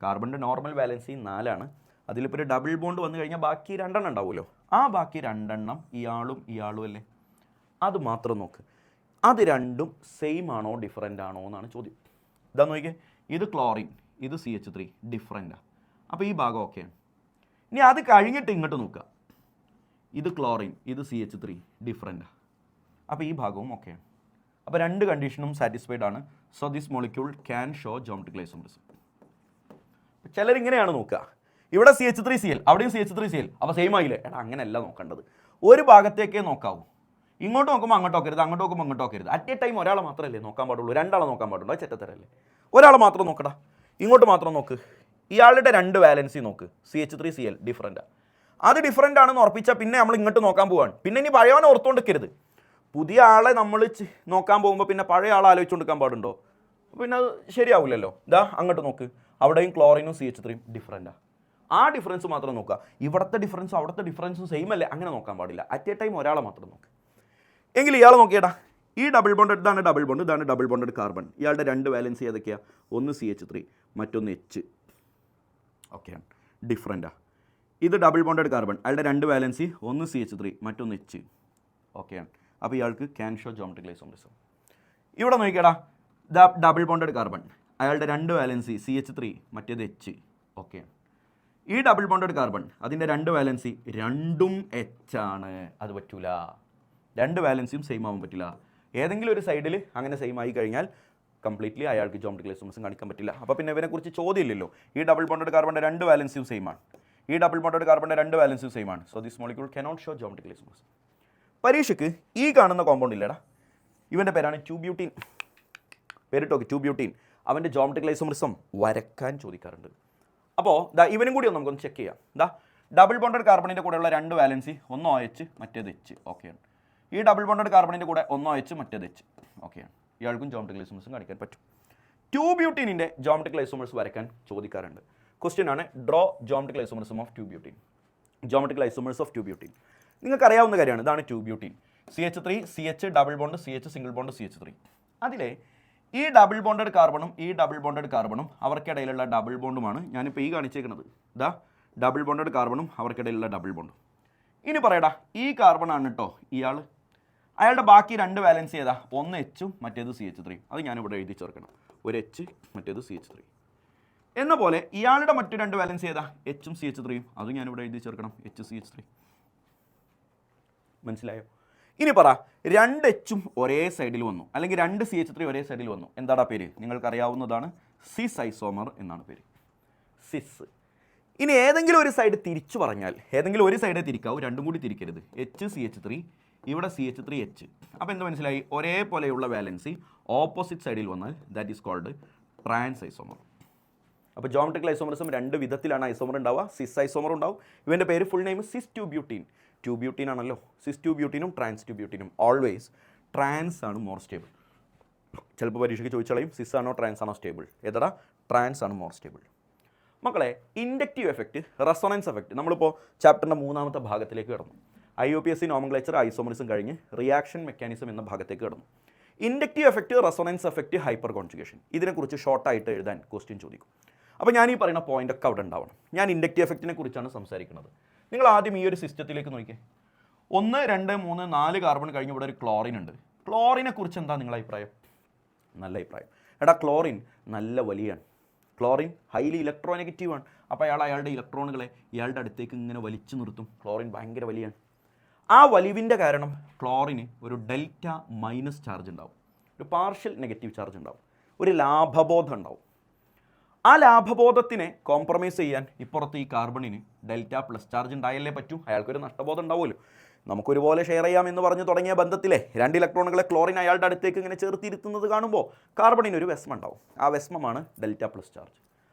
കാർബണിൻ്റെ നോർമൽ വാലൻസി 4ആണ്. അതിലിപ്പോൾ ഒരു ഡബിൾ ബോണ്ട് വന്നു കഴിഞ്ഞാൽ ബാക്കി 2 എണ്ണം ഉണ്ടാവുമല്ലോ. ആ ബാക്കി 2 എണ്ണം ഇയാളും അല്ലേ? അത് മാത്രം നോക്ക്. അത് രണ്ടും സെയിം ആണോ ഡിഫറൻ്റ് ആണോ എന്നാണ് ചോദ്യം. ഇതാ നോക്കിയേ, ഇത് ക്ലോറിൻ, ഇത് CH3 ഡിഫറൻ്റാണ്. അപ്പോൾ ഈ ഭാഗം ഓക്കെയാണ്. ഇനി അത് കഴിഞ്ഞിട്ട് ഇങ്ങോട്ട് നോക്കുക. ഇത് ക്ലോറിൻ, ഇത് CH3 ഡിഫറൻ്റാണ്. അപ്പോൾ ഈ ഭാഗവും ഓക്കെയാണ്. അപ്പോൾ 2 കണ്ടീഷനും സാറ്റിസ്ഫൈഡ് ആണ്. So this molecule can show geometrical isomerism. ചിലരിങ്ങനെയാണ് നോക്കുക. ഇവിടെ CH3Cl, അവിടെയും CH3Cl. അപ്പോൾ സെയിം ആയില്ലേ? എടാ, അങ്ങനെയല്ല നോക്കേണ്ടത്. ഒരു ഭാഗത്തേക്കേ നോക്കാവൂ. ഇങ്ങോട്ട് നോക്കുമ്പോൾ അങ്ങോട്ട് നോക്കരുത്, അങ്ങോട്ട് നോക്കുമ്പോൾ അങ്ങോട്ട് നോക്കരുത്. അറ്റ് എ ടൈം ഒരാളെ മാത്രമല്ലേ നോക്കാൻ പാടുള്ളൂ, 2 ആളെ നോക്കാൻ പാടുള്ളൂ. അത് ചെറ്റത്തരല്ലേ? ഒരാളെ മാത്രം നോക്കടാ. ഇങ്ങോട്ട് മാത്രം നോക്ക്. ഇയാളുടെ 2 വാലൻസി നോക്ക്. CH3Cl ഡിഫറൻ്റാണ്. അത് ഡിഫറൻ്റ് ആണെന്ന് ഉറപ്പിച്ചാൽ പിന്നെ നമ്മൾ ഇങ്ങോട്ട് നോക്കാൻ പോവാണ്. പിന്നെ ഇനി പഴയവനെ ഓർത്തുകൊണ്ടിരിക്കരുത്. പുതിയ ആളെ നമ്മൾ നോക്കാൻ പോകുമ്പോൾ പിന്നെ പഴയ ആളെ ആലോചിച്ചുകൊണ്ടിരിക്കാൻ പാടുണ്ടോ? പിന്നെ അത് ശരിയാവില്ലല്ലോ. ഇതാ അങ്ങോട്ട് നോക്ക്. അവിടെയും ക്ലോറിനും CH3 ഡിഫറൻ്റാണ്. ആ ഡിഫറൻസ് മാത്രം നോക്കുക. ഇവിടുത്തെ ഡിഫറൻസും അവിടുത്തെ ഡിഫറൻസും സെയിം അല്ലേ? അങ്ങനെ നോക്കാൻ പാടില്ല. അറ്റ് എ ടൈം ഒരാളെ മാത്രം നോക്ക്. എങ്കിൽ ഇയാളെ നോക്കിയേടാ. ഈ ഡബിൾ ബോണ്ട്, ഇതാണ് ഡബിൾ ബോണ്ട്, ഇതാണ് ഡബിൾ ബോണ്ടഡ് കാർബൺ. ഇയാളുടെ 2 വാലൻസി ഏതൊക്കെയാണ്? ഒന്ന് CH3, മറ്റൊന്ന് H. ഓക്കെയാണ്, ഡിഫറൻ്റാണ്. ഇത് ഡബിൾ ബോണ്ടഡ് കാർബൺ, അയാളുടെ 2 വാലൻസി ഒന്ന് CH3, മറ്റൊന്ന് H. ഓക്കെയാണ്. അപ്പോൾ ഇയാൾക്ക് ക്യാൻ ഷോ ജോമെട്രിക്കൽ ഐസോമറിസം. ഇവിടെ നോക്കിയേടാ, ഡബിൾ ബോണ്ടഡ് കാർബൺ, അയാളുടെ രണ്ട് വാലൻസി CH3 മറ്റേത് H. ഓക്കെ, ഈ ഡബിൾ ബോണ്ടഡ് കാർബൺ അതിൻ്റെ രണ്ട് വാലൻസി രണ്ടും H ആണ്. അത് പറ്റൂല, രണ്ട് വാലൻസിയും സെയിം ആവാൻ പറ്റില്ല. ഏതെങ്കിലും ഒരു സൈഡിൽ അങ്ങനെ സെയിം ആയി കഴിഞ്ഞാൽ കംപ്ലീറ്റ്ലി അയാൾക്ക് ജോമെട്രിക്കൽ ഐസോമർസം കാണിക്കാൻ പറ്റില്ല. അപ്പോൾ പിന്നെ ഇവനെക്കുറിച്ച് ചോദ്യമില്ലല്ലോ. ഈ ഡബിൾ ബോണ്ടഡ് കാർബണിൻ്റെ രണ്ട് വാലൻസിയും സെയിം ആണ്, ഈ ഡബിൾ ബോണ്ടഡ് കാർബണിൻ്റെ രണ്ട് വാലൻസിയും സെയിം ആണ്. So this molecule cannot show geometrical isomerism. പരീക്ഷയ്ക്ക് ഈ കാണുന്ന കോമ്പൗണ്ട് ഇല്ലടാ, ഇവൻ്റെ പേരാണ് 2-ബ്യൂട്ടീൻ. പേരിട്ടോക്കെ 2-ബ്യൂട്ടീൻ. അവൻ്റെ ജോമെട്രിക്കൽ ഐസോമർസം വരക്കാൻ ചോദിക്കാറുണ്ട്. അപ്പോൾ ഇവനും കൂടി ഒന്ന് നമുക്കൊന്ന് ചെക്ക് ചെയ്യാം. ഡബിൾ ബോണ്ടഡ് കാർബണിൻ്റെ കൂടെയുള്ള രണ്ട് വാലൻസി ഒന്ന് OH മറ്റേത് H. ഓക്കെയാണ്. ഈ ഡബിൾ ബോണ്ടഡ് കാർബണിൻ്റെ കൂടെ ഒന്ന് OH മറ്റേത് H. ഓക്കെയാണ്. ഇയാൾക്കും ജോമെട്രിക്കൽ ഐസോമർസം കാണിക്കാൻ പറ്റും. 2-ബ്യൂട്ടീനിൻ്റെ ജോമെട്രിക്കൽ ഐസോമർസ് വരക്കാൻ ചോദിക്കാറുണ്ട്. ക്വസ്റ്റ്യൻ ആണ് draw geometrical isomerism of two butene. Geometrical isomers of two butene നിങ്ങൾക്ക് അറിയാവുന്ന കാര്യമാണ്. ഇതാണ് two butene. CH3 CH double bond CH single bond CH3. അതിലെ ഈ ഡബിൾ ബോണ്ടഡ് കാർബണും ഈ ഡബിൾ ബോണ്ടഡ് കാർബണും അവർക്കിടയിലുള്ള ഡബിൾ ബോണ്ടുമാണ് ഞാനിപ്പോൾ ഈ കാണിച്ചേക്കുന്നത്. ഡബിൾ ബോണ്ടഡ് കാർബണും അവർക്കിടയിലുള്ള ഡബിൾ ബോണ്ടും. ഇനി പറയടാ, ഈ കാർബണാണ് കേട്ടോ ഇയാൾ. അയാളുടെ ബാക്കി രണ്ട് വാലൻസി ഏതാ? ഒന്ന് H മറ്റേത് CH3. അത് ഞാനിവിടെ എഴുതി ചേർക്കണം. ഒരു H മറ്റേത് CH3. എന്ന പോലെ ഇയാളുടെ മറ്റു രണ്ട് വാലൻസി ഏതാ? H CH3. അത് ഞാനിവിടെ എഴുതി ചേർക്കണം. H CH3. മനസ്സിലായോ? ഇനി പറ, രണ്ട് H ഒരേ സൈഡിൽ വന്നു, അല്ലെങ്കിൽ രണ്ട് CH3 ഒരേ സൈഡിൽ വന്നു. എന്താണ് പേര്? നിങ്ങൾക്കറിയാവുന്നതാണ്, സിസ് ഐസോമർ എന്നാണ് പേര്. സിസ്. ഇനി ഏതെങ്കിലും ഒരു സൈഡ് തിരിച്ചു പറഞ്ഞാൽ, ഏതെങ്കിലും ഒരു സൈഡേ തിരിക്കാവൂ, രണ്ടും കൂടി തിരിക്കരുത്. H CH3, ഇവിടെ CH3 H. അപ്പോൾ എന്ത് മനസ്സിലായി? ഒരേപോലെയുള്ള വാലൻസി ഓപ്പോസിറ്റ് സൈഡിൽ വന്നാൽ that is called trans isomer. അപ്പോൾ ജോമെട്രിക്കൽ ഐസോമറിസം രണ്ട് വിധത്തിലാണ് ഐസോമർ ഉണ്ടാവുക. സിസ് ഐസോമർ ഉണ്ടാവും. ഇവൻ്റെ പേര് ഫുൾ നെയിം സിസ് 2-ബ്യൂട്ടീൻ. 2-ബ്യൂട്ടീൻ ആണല്ലോ. സിസ് 2-ബ്യൂട്ടീനും ട്രാൻസ് 2-ബ്യൂട്ടീനും. ഓൾവേസ് ട്രാൻസ് ആണ് മോർ സ്റ്റേബിൾ. ചിലപ്പോൾ പരീക്ഷയ്ക്ക് ചോദിച്ചാലും സിസ് ആണോ ട്രാൻസ് ആണോ സ്റ്റേബിൾ? ഏതാ? ട്രാൻസ് ആണ് മോർ സ്റ്റേബിൾ. മക്കളെ, ഇൻഡക്റ്റീവ് എഫക്റ്റ്, റെസൊണൻസ് എഫക്റ്റ്, നമ്മളിപ്പോൾ ചാപ്റ്ററിൻ്റെ മൂന്നാമത്തെ ഭാഗത്തിലേക്ക് കടന്നു. IUPAC നോമൻക്ലേച്ചർ ഐസോമറിസം കഴിഞ്ഞ് റിയാക്ഷൻ മെക്കാനിസം എന്ന ഭാഗത്തേക്ക് കടന്നു. Inductive effect, resonance effect, hyper conjugation, ഇതിനെക്കുറിച്ച് ഷോർട്ടായിട്ട് എഴുതാൻ ക്വസ്റ്റ്യൻ ചോദിക്കും. അപ്പോൾ ഞാൻ ഈ പറയുന്ന പോയിൻ്റൊക്കെ അവിടെ ഉണ്ടാവണം. ഞാൻ ഇൻഡക്റ്റീവ് എഫക്റ്റിനെ കുറിച്ചാണ് സംസാരിക്കുന്നത്. നിങ്ങൾ ആദ്യം ഈ ഒരു സിസ്റ്റത്തിലേക്ക് നോക്കിയേ. 1 2 3 4 കാർബൺ കഴിഞ്ഞ് ഇവിടെ ഒരു ക്ലോറിൻ ഉണ്ട്. ക്ലോറിനെ കുറിച്ച് എന്താ നിങ്ങളുടെ അഭിപ്രായം? നല്ല അഭിപ്രായം. എടാ, ക്ലോറിൻ നല്ല വലിയാണ്. ക്ലോറിൻ ഹൈലി ഇലക്ട്രോനെഗറ്റീവ് ആണ്. അപ്പോൾ അയാളുടെ ഇലക്ട്രോണുകളെ ഇയാളുടെ അടുത്തേക്ക് ഇങ്ങനെ വലിച്ചു നിർത്തും. ക്ലോറിൻ ഭയങ്കര വലിയാണ്. ആ വലിവിൻ്റെ കാരണം ക്ലോറിന് ഒരു ഡെൽറ്റ മൈനസ് ചാർജ് ഉണ്ടാവും, ഒരു പാർഷ്യൽ നെഗറ്റീവ് ചാർജ് ഉണ്ടാവും, ഒരു ലാഭബോധം ഉണ്ടാവും. ആ ലാഭബോധത്തിനെ കോംപ്രമൈസ് ചെയ്യാൻ ഇപ്പുറത്ത് ഈ കാർബണിന് ഡെൽറ്റ പ്ലസ് ചാർജ് ഉണ്ടായാലേ പറ്റൂ. അയാൾക്കൊരു നഷ്ടബോധം ഉണ്ടാവുമല്ലോ. നമുക്കൊരുപോലെ ഷെയർ ചെയ്യാം എന്ന് പറഞ്ഞു തുടങ്ങിയ ബന്ധത്തിലെ രണ്ട് ഇലക്ട്രോണുകളെ ക്ലോറിൻ അയാളുടെ അടുത്തേക്ക് ഇങ്ങനെ ചേർത്തിരുത്തുന്നത് കാണുമ്പോൾ കാർബണിന് ഒരു വിഷമം ഉണ്ടാവും. ആ വിഷമമാണ് ഡെൽറ്റ പ്ലസ് ചാർജ്.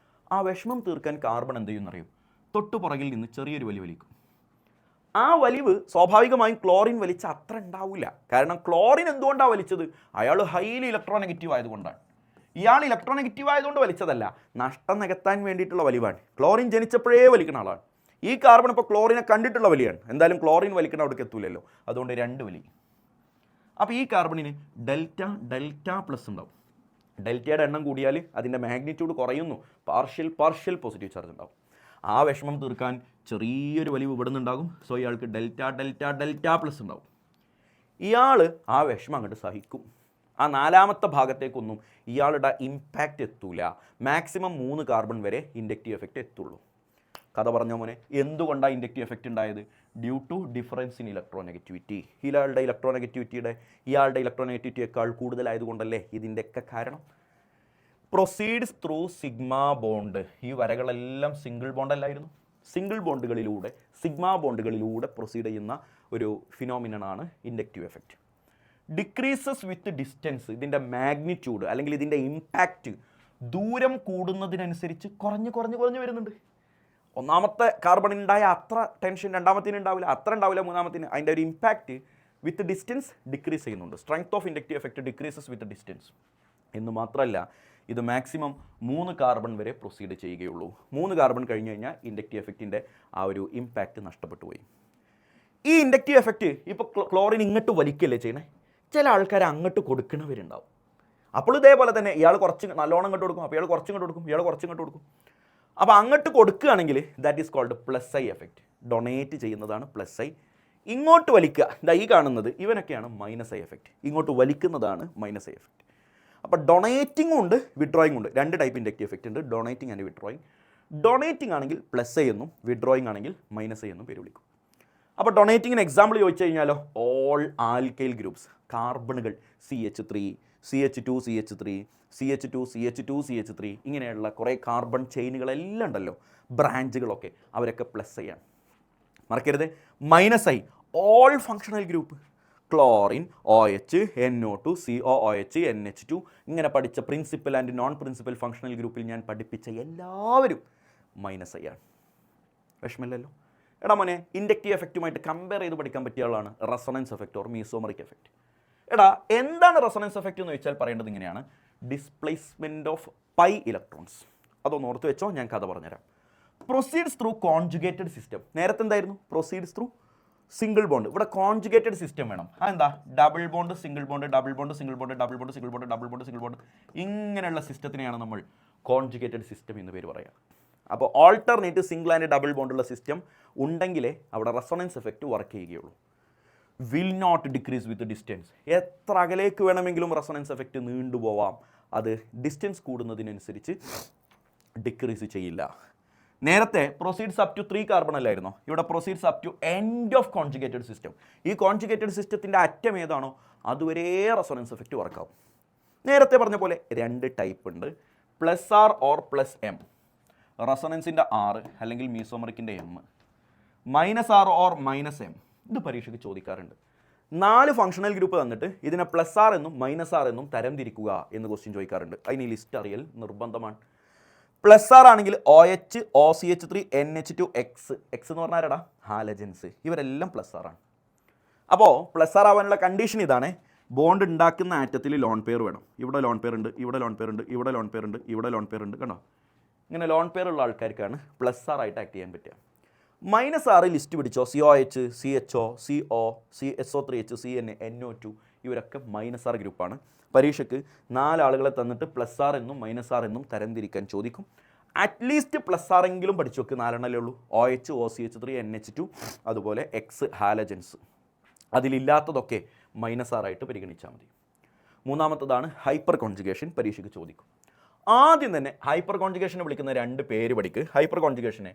ആ വിഷമം തീർക്കാൻ കാർബൺ എന്ത് ചെയ്യുമെന്നറിയും? തൊട്ടുപുറകിൽ നിന്ന് ചെറിയൊരു വലി വലിക്കും. ആ വലിവ് സ്വാഭാവികമായും ക്ലോറിൻ വലിച്ച അത്ര ഉണ്ടാവില്ല. കാരണം ക്ലോറിൻ എന്തുകൊണ്ടാണ് വലിച്ചത്? അയാൾ ഹൈലി ഇലക്ട്രോനെഗറ്റീവ് ആയതുകൊണ്ടാണ്. ഇയാൾ ഇലക്ട്രോനെഗറ്റീവ് ആയതുകൊണ്ട് വലിച്ചതല്ല, നഷ്ടം നികത്താൻ വേണ്ടിയിട്ടുള്ള വലിവാണ്. ക്ലോറിൻ ജനിച്ചപ്പോഴേ വലിക്കുന്ന ആളാണ്. ഈ കാർബൺ ഇപ്പോൾ ക്ലോറിനെ കണ്ടിട്ടുള്ള വലിയാണ്. എന്തായാലും ക്ലോറിൻ വലിക്കുന്ന അവിടേക്ക് എത്തൂലല്ലോ, അതുകൊണ്ട് രണ്ട് വലി. അപ്പോൾ ഈ കാർബണിന് ഡെൽറ്റ പ്ലസ് ഉണ്ടാവും. ഡെൽറ്റയുടെ എണ്ണം കൂടിയാൽ അതിൻ്റെ മാഗ്നിറ്റ്യൂഡ് കുറയുന്നു, പാർഷ്യൽ പോസിറ്റീവ് ചാർജ് ഉണ്ടാവും. ആ വിഷമം തീർക്കാൻ ചെറിയൊരു വലിവ് ഇവിടെ നിന്നുണ്ടാകും. സോ ഇയാൾക്ക് ഡെൽറ്റ പ്ലസ് ഉണ്ടാവും. ഇയാൾ ആ വിഷമം അങ്ങോട്ട് സഹിക്കും. ആ നാലാമത്തെ ഭാഗത്തേക്കൊന്നും ഇയാളുടെ ഇമ്പാക്റ്റ് എത്തൂല. മാക്സിമം 3 കാർബൺ വരെ ഇൻഡക്റ്റീവ് എഫക്റ്റ് എത്തുള്ളൂ. കഥ പറഞ്ഞ മോനെ, എന്തുകൊണ്ടാണ് ഇൻഡക്റ്റീവ് എഫക്റ്റ് ഉണ്ടായത്? Due to difference in electronegativity. ഇയാളുടെ ഇലക്ട്രോനെഗറ്റിവിറ്റിയേക്കാൾ കൂടുതലായതുകൊണ്ടല്ലേ ഇതിൻ്റെയൊക്കെ കാരണം. Proceeds through sigma bond. ഈ വരകളെല്ലാം സിംഗിൾ ബോണ്ടല്ലായിരുന്നു. സിംഗിൾ ബോണ്ടുകളിലൂടെ, സിഗ്മ ബോണ്ടുകളിലൂടെ പ്രൊസീഡ് ചെയ്യുന്ന ഒരു ഫിനോമിനനാണ് inductive effect. Decreases with distance. ഇതിൻ്റെ മാഗ്നിറ്റ്യൂഡ് അല്ലെങ്കിൽ ഇതിൻ്റെ ഇമ്പാക്റ്റ് ദൂരം കൂടുന്നതിനനുസരിച്ച് കുറഞ്ഞ് വരുന്നുണ്ട്. ഒന്നാമത്തെ കാർബണിനുണ്ടായ അത്ര ടെൻഷൻ രണ്ടാമത്തിന് ഉണ്ടാവില്ല, അത്ര ഉണ്ടാവില്ല മൂന്നാമത്തിന്. അതിൻ്റെ ഒരു ഇമ്പാക്റ്റ് വിത്ത് ഡിസ്റ്റൻസ് ഡിക്രീസ് ചെയ്യുന്നുണ്ട്. Strength of inductive effect decreases with distance എന്ന് മാത്രമല്ല, ഇത് മാക്സിമം 3 കാർബൺ വരെ പ്രൊസീഡ് ചെയ്യുകയുള്ളൂ. 3 കാർബൺ കഴിഞ്ഞ് കഴിഞ്ഞാൽ ഇൻഡക്റ്റീവ് എഫക്റ്റിൻ്റെ ആ ഒരു ഇമ്പാക്റ്റ് നഷ്ടപ്പെട്ടു പോയി. ഈ ഇൻഡക്റ്റീവ് എഫക്റ്റ് ഇപ്പോൾ ക്ലോറിൻ ഇങ്ങോട്ട് വലിക്കല്ലേ ചെയ്യണേ. ചില ആൾക്കാർ അങ്ങോട്ട് കൊടുക്കുന്നവരുണ്ടാവും. അപ്പോൾ ഇതേപോലെ തന്നെ ഇയാൾ കുറച്ച് നല്ലോണം ഇങ്ങോട്ട് കൊടുക്കും, അപ്പോൾ ഇയാൾ കുറച്ച് ഇങ്ങോട്ട് കൊടുക്കും, ഇയാൾ കുറച്ച് ഇങ്ങോട്ട് കൊടുക്കും. അപ്പോൾ അങ്ങോട്ട് കൊടുക്കുകയാണെങ്കിൽ that is called plus I effect. Donate ചെയ്യുന്നതാണ് പ്ലസ് ഐ. ഇങ്ങോട്ട് വലിക്കുക, ഈ കാണുന്നത് ഇവനൊക്കെയാണ് മൈനസ് ഐ എഫക്റ്റ്. ഇങ്ങോട്ട് വലിക്കുന്നതാണ് മൈനസ് ഐ എഫക്റ്റ്. അപ്പോൾ ഡൊണേറ്റിംഗും ഉണ്ട് വിഡ്രോയിങ് ഉണ്ട്. രണ്ട് ടൈപ്പ് ഇൻഡക്റ്റീവ് എഫക്റ്റ് ഉണ്ട്, ഡൊണേറ്റിംഗ് ആൻഡ് വിഡ്രോയിങ്. ഡൊണേറ്റിംഗ് ആണെങ്കിൽ പ്ലസ് എന്നും വിഡ്രോയിങ് ആണെങ്കിൽ മൈനസ് എന്നും പേര് വിളിക്കും. അപ്പോൾ ഡൊണേറ്റിങ്ങിന് എക്സാമ്പിൾ ചോദിച്ചു കഴിഞ്ഞാലോ, all alkyl groups, കാർബണുകൾ CH3, CH2, CH3, CH2, CH2, CH3, ഇങ്ങനെയുള്ള കുറേ കാർബൺ ചെയിനുകളെല്ലാം ഉണ്ടല്ലോ, ബ്രാഞ്ചുകളൊക്കെ, അവരൊക്കെ പ്ലസ് ചെയ്യാൻ മറക്കരുത്. Minus I all functional group, chlorine, OH, NO2, COOH, NH2, ഇങ്ങനെ പഠിച്ച principal and non principal functional ഗ്രൂപ്പിൽ ഞാൻ പഠിപ്പിച്ച എല്ലാവരും മൈനസ് ഐ ആണ്. വിഷമമില്ലല്ലോ. എടാ മോനെ, ഇൻഡക്റ്റീവ് എഫക്റ്റുമായിട്ട് കമ്പയർ ചെയ്ത് പഠിക്കാൻ പറ്റിയ ആളാണ് resonance effect or mesomeric effect. എടാ എന്താണ് റെസൊണൻസ് എഫക്റ്റ് എന്ന് വെച്ചാൽ പറയേണ്ടത് ഇങ്ങനെയാണ്, ഡിസ്പ്ലേസ്മെൻറ്റ് ഓഫ് പൈ ഇലക്ട്രോൺസ്. അതൊന്ന് ഓർത്ത് വെച്ചോ, ഞാൻ കഥ പറഞ്ഞുതരാം. Proceeds through conjugated system. നേരത്തെ എന്തായിരുന്നു? Proceeds through single bond. ഇവിടെ കോൺജുഗേറ്റഡ് സിസ്റ്റം വേണം. അതെന്താ? Double bond single bond, double bond single bond, double bond single bond, double bond single bond, ഇങ്ങനെയുള്ള സിസ്റ്റത്തിനെയാണ് നമ്മൾ കോൺജുഗേറ്റഡ് സിസ്റ്റം എന്ന് പേര് പറയുക. അപ്പോൾ ഓൾട്ടർനേറ്റ് സിംഗിൾ ആൻഡ് ഡബിൾ ബോണ്ടുള്ള സിസ്റ്റം ഉണ്ടെങ്കിലേ അവിടെ റെസൊണൻസ് എഫക്റ്റ് വർക്ക് ചെയ്യുകയുള്ളൂ. Will not decrease with distance. എത്ര അകലേക്ക് വേണമെങ്കിലും റെസൊണൻസ് എഫക്റ്റ് നീണ്ടുപോവാം, അത് ഡിസ്റ്റൻസ് കൂടുന്നതിനനുസരിച്ച് ഡിക്രീസ് ചെയ്യില്ല. നേരത്തെ പ്രൊസീഡ്സ് അപ് ടു 3 കാർബൺ അല്ലായിരുന്നോ? ഇവിടെ proceeds up to end of conjugated system. ഈ കോൺജുഗേറ്റഡ് സിസ്റ്റത്തിൻ്റെ അറ്റം ഏതാണോ അതുവരെ റെസൊണൻസ് എഫക്റ്റ് വർക്കാവും. നേരത്തെ പറഞ്ഞ പോലെ രണ്ട് ടൈപ്പ് ഉണ്ട്, plus R or plus M. റെസൊണൻസിൻ്റെ R അല്ലെങ്കിൽ മീസോമറിക്കിൻ്റെ M, minus R or minus M. ഇത് പരീക്ഷയ്ക്ക് ചോദിക്കാറുണ്ട്. 4 ഫങ്ഷണൽ ഗ്രൂപ്പ് തന്നിട്ട് ഇതിനെ പ്ലസ് ആർ എന്നും മൈനസ് ആർ എന്നും തരം തിരിക്കുക എന്ന് ക്വസ്റ്റ്യൻ ചോദിക്കാറുണ്ട്. അതിന് ഈ ലിസ്റ്റ് അറിയൽ നിർബന്ധമാണ്. പ്ലസ് ആർ ആണെങ്കിൽ OH, OCH3, NH2, X എന്ന് പറഞ്ഞാൽ ആരാടാ? ഹാലജൻസ്. ഇവരെല്ലാം പ്ലസ് ആർ ആണ്. അപ്പോൾ പ്ലസ് ആർ ആവാനുള്ള കണ്ടീഷൻ ഇതാണ്, ബോണ്ട് ഉണ്ടാക്കുന്ന ആറ്റത്തിൽ ലോൺ പെയർ വേണം. ഇവിടെ ലോൺ പെയർ ഉണ്ട്, ഇവിടെ ലോൺ പെയർ ഉണ്ട്, ഇവിടെ ലോൺ പെയർ ഉണ്ട്, ഇവിടെ ലോൺ പെയർ ഉണ്ട്. കണ്ടോ? ഇങ്ങനെ ലോൺ പെയർ ഉള്ള ആൾക്കാർക്കാണ് പ്ലസ് ആർ ആയിട്ട് ആക്ട് ചെയ്യാൻ പറ്റുക. മൈനസ് ആറ് ലിസ്റ്റ് പിടിച്ചോ, COH, CHO, CO, SO3H, CN, NO2, ഇവരൊക്കെ മൈനസ് ആർ ഗ്രൂപ്പാണ്. പരീക്ഷയ്ക്ക് 4 ആളുകളെ തന്നിട്ട് പ്ലസ് ആർ എന്നും മൈനസ് ആർ എന്നും തരംതിരിക്കാൻ ചോദിക്കും. അറ്റ്ലീസ്റ്റ് പ്ലസ് ആർ എങ്കിലും പഠിച്ചു നോക്ക്, 4 എണ്ണല്ലേ ഉള്ളൂ. OH, OCH3, NH2, അതുപോലെ X ഹാലജൻസ്. അതിലില്ലാത്തതൊക്കെ മൈനസ് ആർ ആയിട്ട് പരിഗണിച്ചാൽ മതി. മൂന്നാമത്തതാണ് ഹൈപ്പർ കോൺജുഗേഷൻ. പരീക്ഷയ്ക്ക് ചോദിക്കും. ആദ്യം തന്നെ ഹൈപ്പർ കോൺജുഗേഷനെ വിളിക്കുന്ന 2 പേര് പഠിക്ക്. ഹൈപ്പർ കോൺജുഗേഷനെ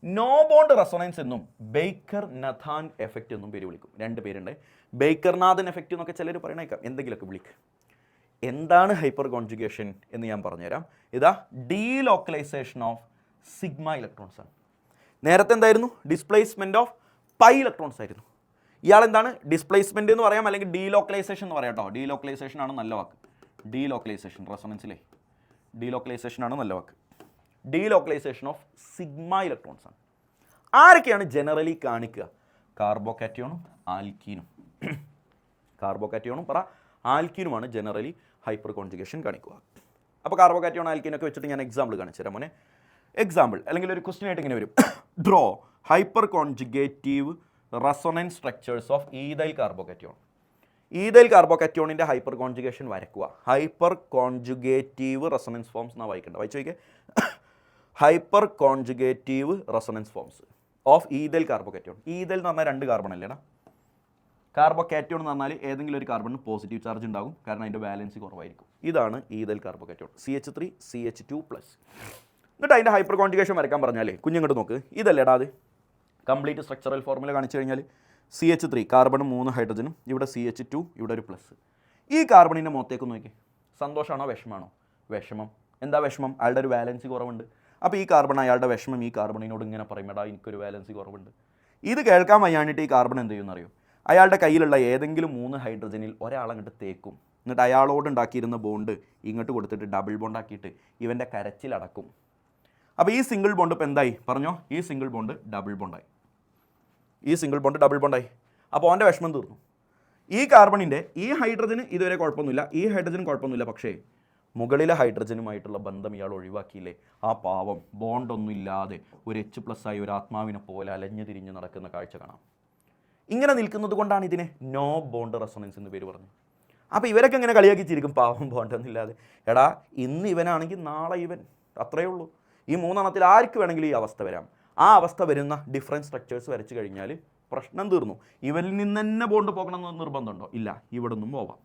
നോ ബോണ്ട് റെസൊണൻസ് എന്നും ബേക്കർ നഥാൻ എഫക്റ്റ് എന്നും പേര് വിളിക്കും. 2 പേരുണ്ട്. ബേക്കർ നാഥൻ എഫക്റ്റ് എന്നൊക്കെ ചിലർ പറയണേക്കാം, എന്തെങ്കിലുമൊക്കെ വിളിക്കുക. എന്താണ് ഹൈപ്പർ കോൺജുഗേഷൻ എന്ന് ഞാൻ പറഞ്ഞുതരാം. ഇതാ ഡീലോക്കലൈസേഷൻ ഓഫ് സിഗ്മ ഇലക്ട്രോൺസ് ആണ്. നേരത്തെ എന്തായിരുന്നു? ഡിസ്പ്ലേസ്മെൻറ്റ് ഓഫ് പൈ ഇലക്ട്രോൺസ് ആയിരുന്നു. ഇയാൾ എന്താണ്? ഡിസ്പ്ലേസ്മെൻറ്റ് എന്ന് പറയാം, അല്ലെങ്കിൽ ഡീലോക്കലൈസേഷൻ എന്ന് പറയാം കേട്ടോ. ഡീലോക്കലൈസേഷൻ ആണ് നല്ല വാക്ക്. ഡീലോക്കലൈസേഷൻ റെസൊണൻസിലെ ഡീലോക്കലൈസേഷൻ ആണ് നല്ല വാക്ക്. ഡീലോക്കലൈസേഷൻ ഓഫ് സിഗ്മ ഇലക്ട്രോൺസ് ആണ്. ആരൊക്കെയാണ് ജനറലി കാണിക്കുക? കാർബോകാറ്റയോണും ആൽക്കീനും. കാർബോകാറ്റയോണും ആൽക്കീനുമാണ് ജനറലി ഹൈപ്പർ കോൺജുഗേഷൻ കാണിക്കുക. അപ്പോൾ കാർബോകാറ്റയോൺ ആൽക്കീനൊക്കെ വെച്ചിട്ട് ഞാൻ എക്സാമ്പിൾ കാണിച്ചു തരാം മോനെ. എക്സാമ്പിൾ അല്ലെങ്കിൽ ഒരു ക്വസ്റ്റ്യൻ ആയിട്ട് ഇങ്ങനെ വരും, draw hyper conjugative resonance structures of ethyl carbocation. Ethyl കാർബോകാറ്റയോണിൻ്റെ ഹൈപ്പർ കോൺജുഗേഷൻ വരക്കുക. ഹൈപ്പർ കോൺജുഗേറ്റീവ് റെസൊണൻസ് ഫോംസ് എന്നാണ് വായിക്കേണ്ടത്. വായിച്ചു നോക്കിയേ, hyper conjugative resonance forms of ethyl carbocation. Ethyl എന്ന് പറഞ്ഞാൽ 2 കാർബൺ അല്ലേടാ. കാർബോകാറ്റയോൺ എന്ന് പറഞ്ഞാൽ ഏതെങ്കിലും ഒരു കാർബണിന് പോസിറ്റീവ് ചാർജ് ഉണ്ടാകും, കാരണം അതിൻ്റെ ബാലൻസ് കുറവായിരിക്കും. ഇതാണ് ഈഥൈൽ കാർബോകാറ്റയോൺ, CH3, CH2+. എന്നിട്ട് അതിൻ്റെ ഹൈപ്പർ കോൺജുഗേഷൻ വരയ്ക്കാൻ പറഞ്ഞാലേ കുഞ്ഞിങ്ങോട്ട് നോക്ക്, ഇതല്ലേടാ അത്. കംപ്ലീറ്റ് സ്ട്രക്ചറൽ ഫോർമുല കാണിച്ചു കഴിഞ്ഞാൽ CH3 കാർബണും 3 ഹൈഡ്രജനും, ഇവിടെ CH2, ഇവിടെ ഒരു പ്ലസ്. ഈ കാർബണിൻ്റെ മുഖത്തേക്ക് നോക്കി, സന്തോഷമാണോ വിഷമാണോ? വിഷമം. എന്താ വിഷമം? അയാളുടെ ഒരു വാലൻസി കുറവുണ്ട്. അപ്പോൾ ഈ കാർബൺ അയാളുടെ വിഷമം ഈ കാർബണിനോട് ഇങ്ങനെ പറയും, എടാ എനിക്കൊരു വാലൻസി കുറവുണ്ട്. ഇത് കേൾക്കാൻ വയ്യാണ്ടിട്ട് ഈ കാർബൺ എന്ത് ചെയ്യുമെന്ന് അറിയോ? അയാളുടെ കയ്യിലുള്ള ഏതെങ്കിലും 3 ഹൈഡ്രജനിൽ ഒരാളങ്ങോട്ട് തേക്കും. എന്നിട്ട് അയാളോട് ഉണ്ടാക്കിയിരുന്ന ബോണ്ട് ഇങ്ങോട്ട് കൊടുത്തിട്ട് ഡബിൾ ബോണ്ട് ആക്കിയിട്ട് ഇവൻ്റെ കരച്ചിലടക്കും. അപ്പോൾ ഈ സിംഗിൾ ബോണ്ട് ഇപ്പോൾ എന്തായി പറഞ്ഞോ? ഈ സിംഗിൾ ബോണ്ട് ഡബിൾ ബോണ്ടായി. ഈ സിംഗിൾ ബോണ്ട് ഡബിൾ ബോണ്ടായി. അപ്പോൾ അവൻ്റെ വിഷമം തീർന്നു. ഈ കാർബണിൻ്റെ ഈ ഹൈഡ്രജന് ഇതുവരെ കുഴപ്പമൊന്നുമില്ല, ഈ ഹൈഡ്രജന് കുഴപ്പമൊന്നുമില്ല. പക്ഷേ മുകളിലെ ഹൈഡ്രജനുമായിട്ടുള്ള ബന്ധം ഇയാൾ ഒഴിവാക്കിയില്ലേ? ആ പാവം ബോണ്ടൊന്നും ഇല്ലാതെ ഒരു H+ ആയി ഒരു ആത്മാവിനെ പോലെ അലഞ്ഞു തിരിഞ്ഞ് നടക്കുന്ന കാഴ്ച കാണാം. ഇങ്ങനെ നിൽക്കുന്നത് കൊണ്ടാണ് ഇതിനെ നോ ബോണ്ട് റെസൊണൻസ് എന്ന് പേര് പറഞ്ഞു. അപ്പോൾ ഇവരൊക്കെ ഇങ്ങനെ കളിയാക്കി ചിരിക്കും, പാവം ബോണ്ടൊന്നുമില്ലാതെ. എടാ ഇന്ന് ഇവനാണെങ്കിൽ നാളെ ഇവൻ, അത്രയേ ഉള്ളൂ. ഈ 3 എണ്ണത്തിൽ ആർക്ക് വേണമെങ്കിലും ഈ അവസ്ഥ വരാം. ആ അവസ്ഥ വരുന്ന ഡിഫറൻറ്റ് സ്ട്രക്ചേഴ്സ് വരച്ച് കഴിഞ്ഞാൽ പ്രശ്നം തീർന്നു. ഇവരിൽ നിന്ന് തന്നെ ബോണ്ട് പോകണമെന്ന് നിർബന്ധമുണ്ടോ? ഇല്ല, ഇവിടെ നിന്നും പോവാം.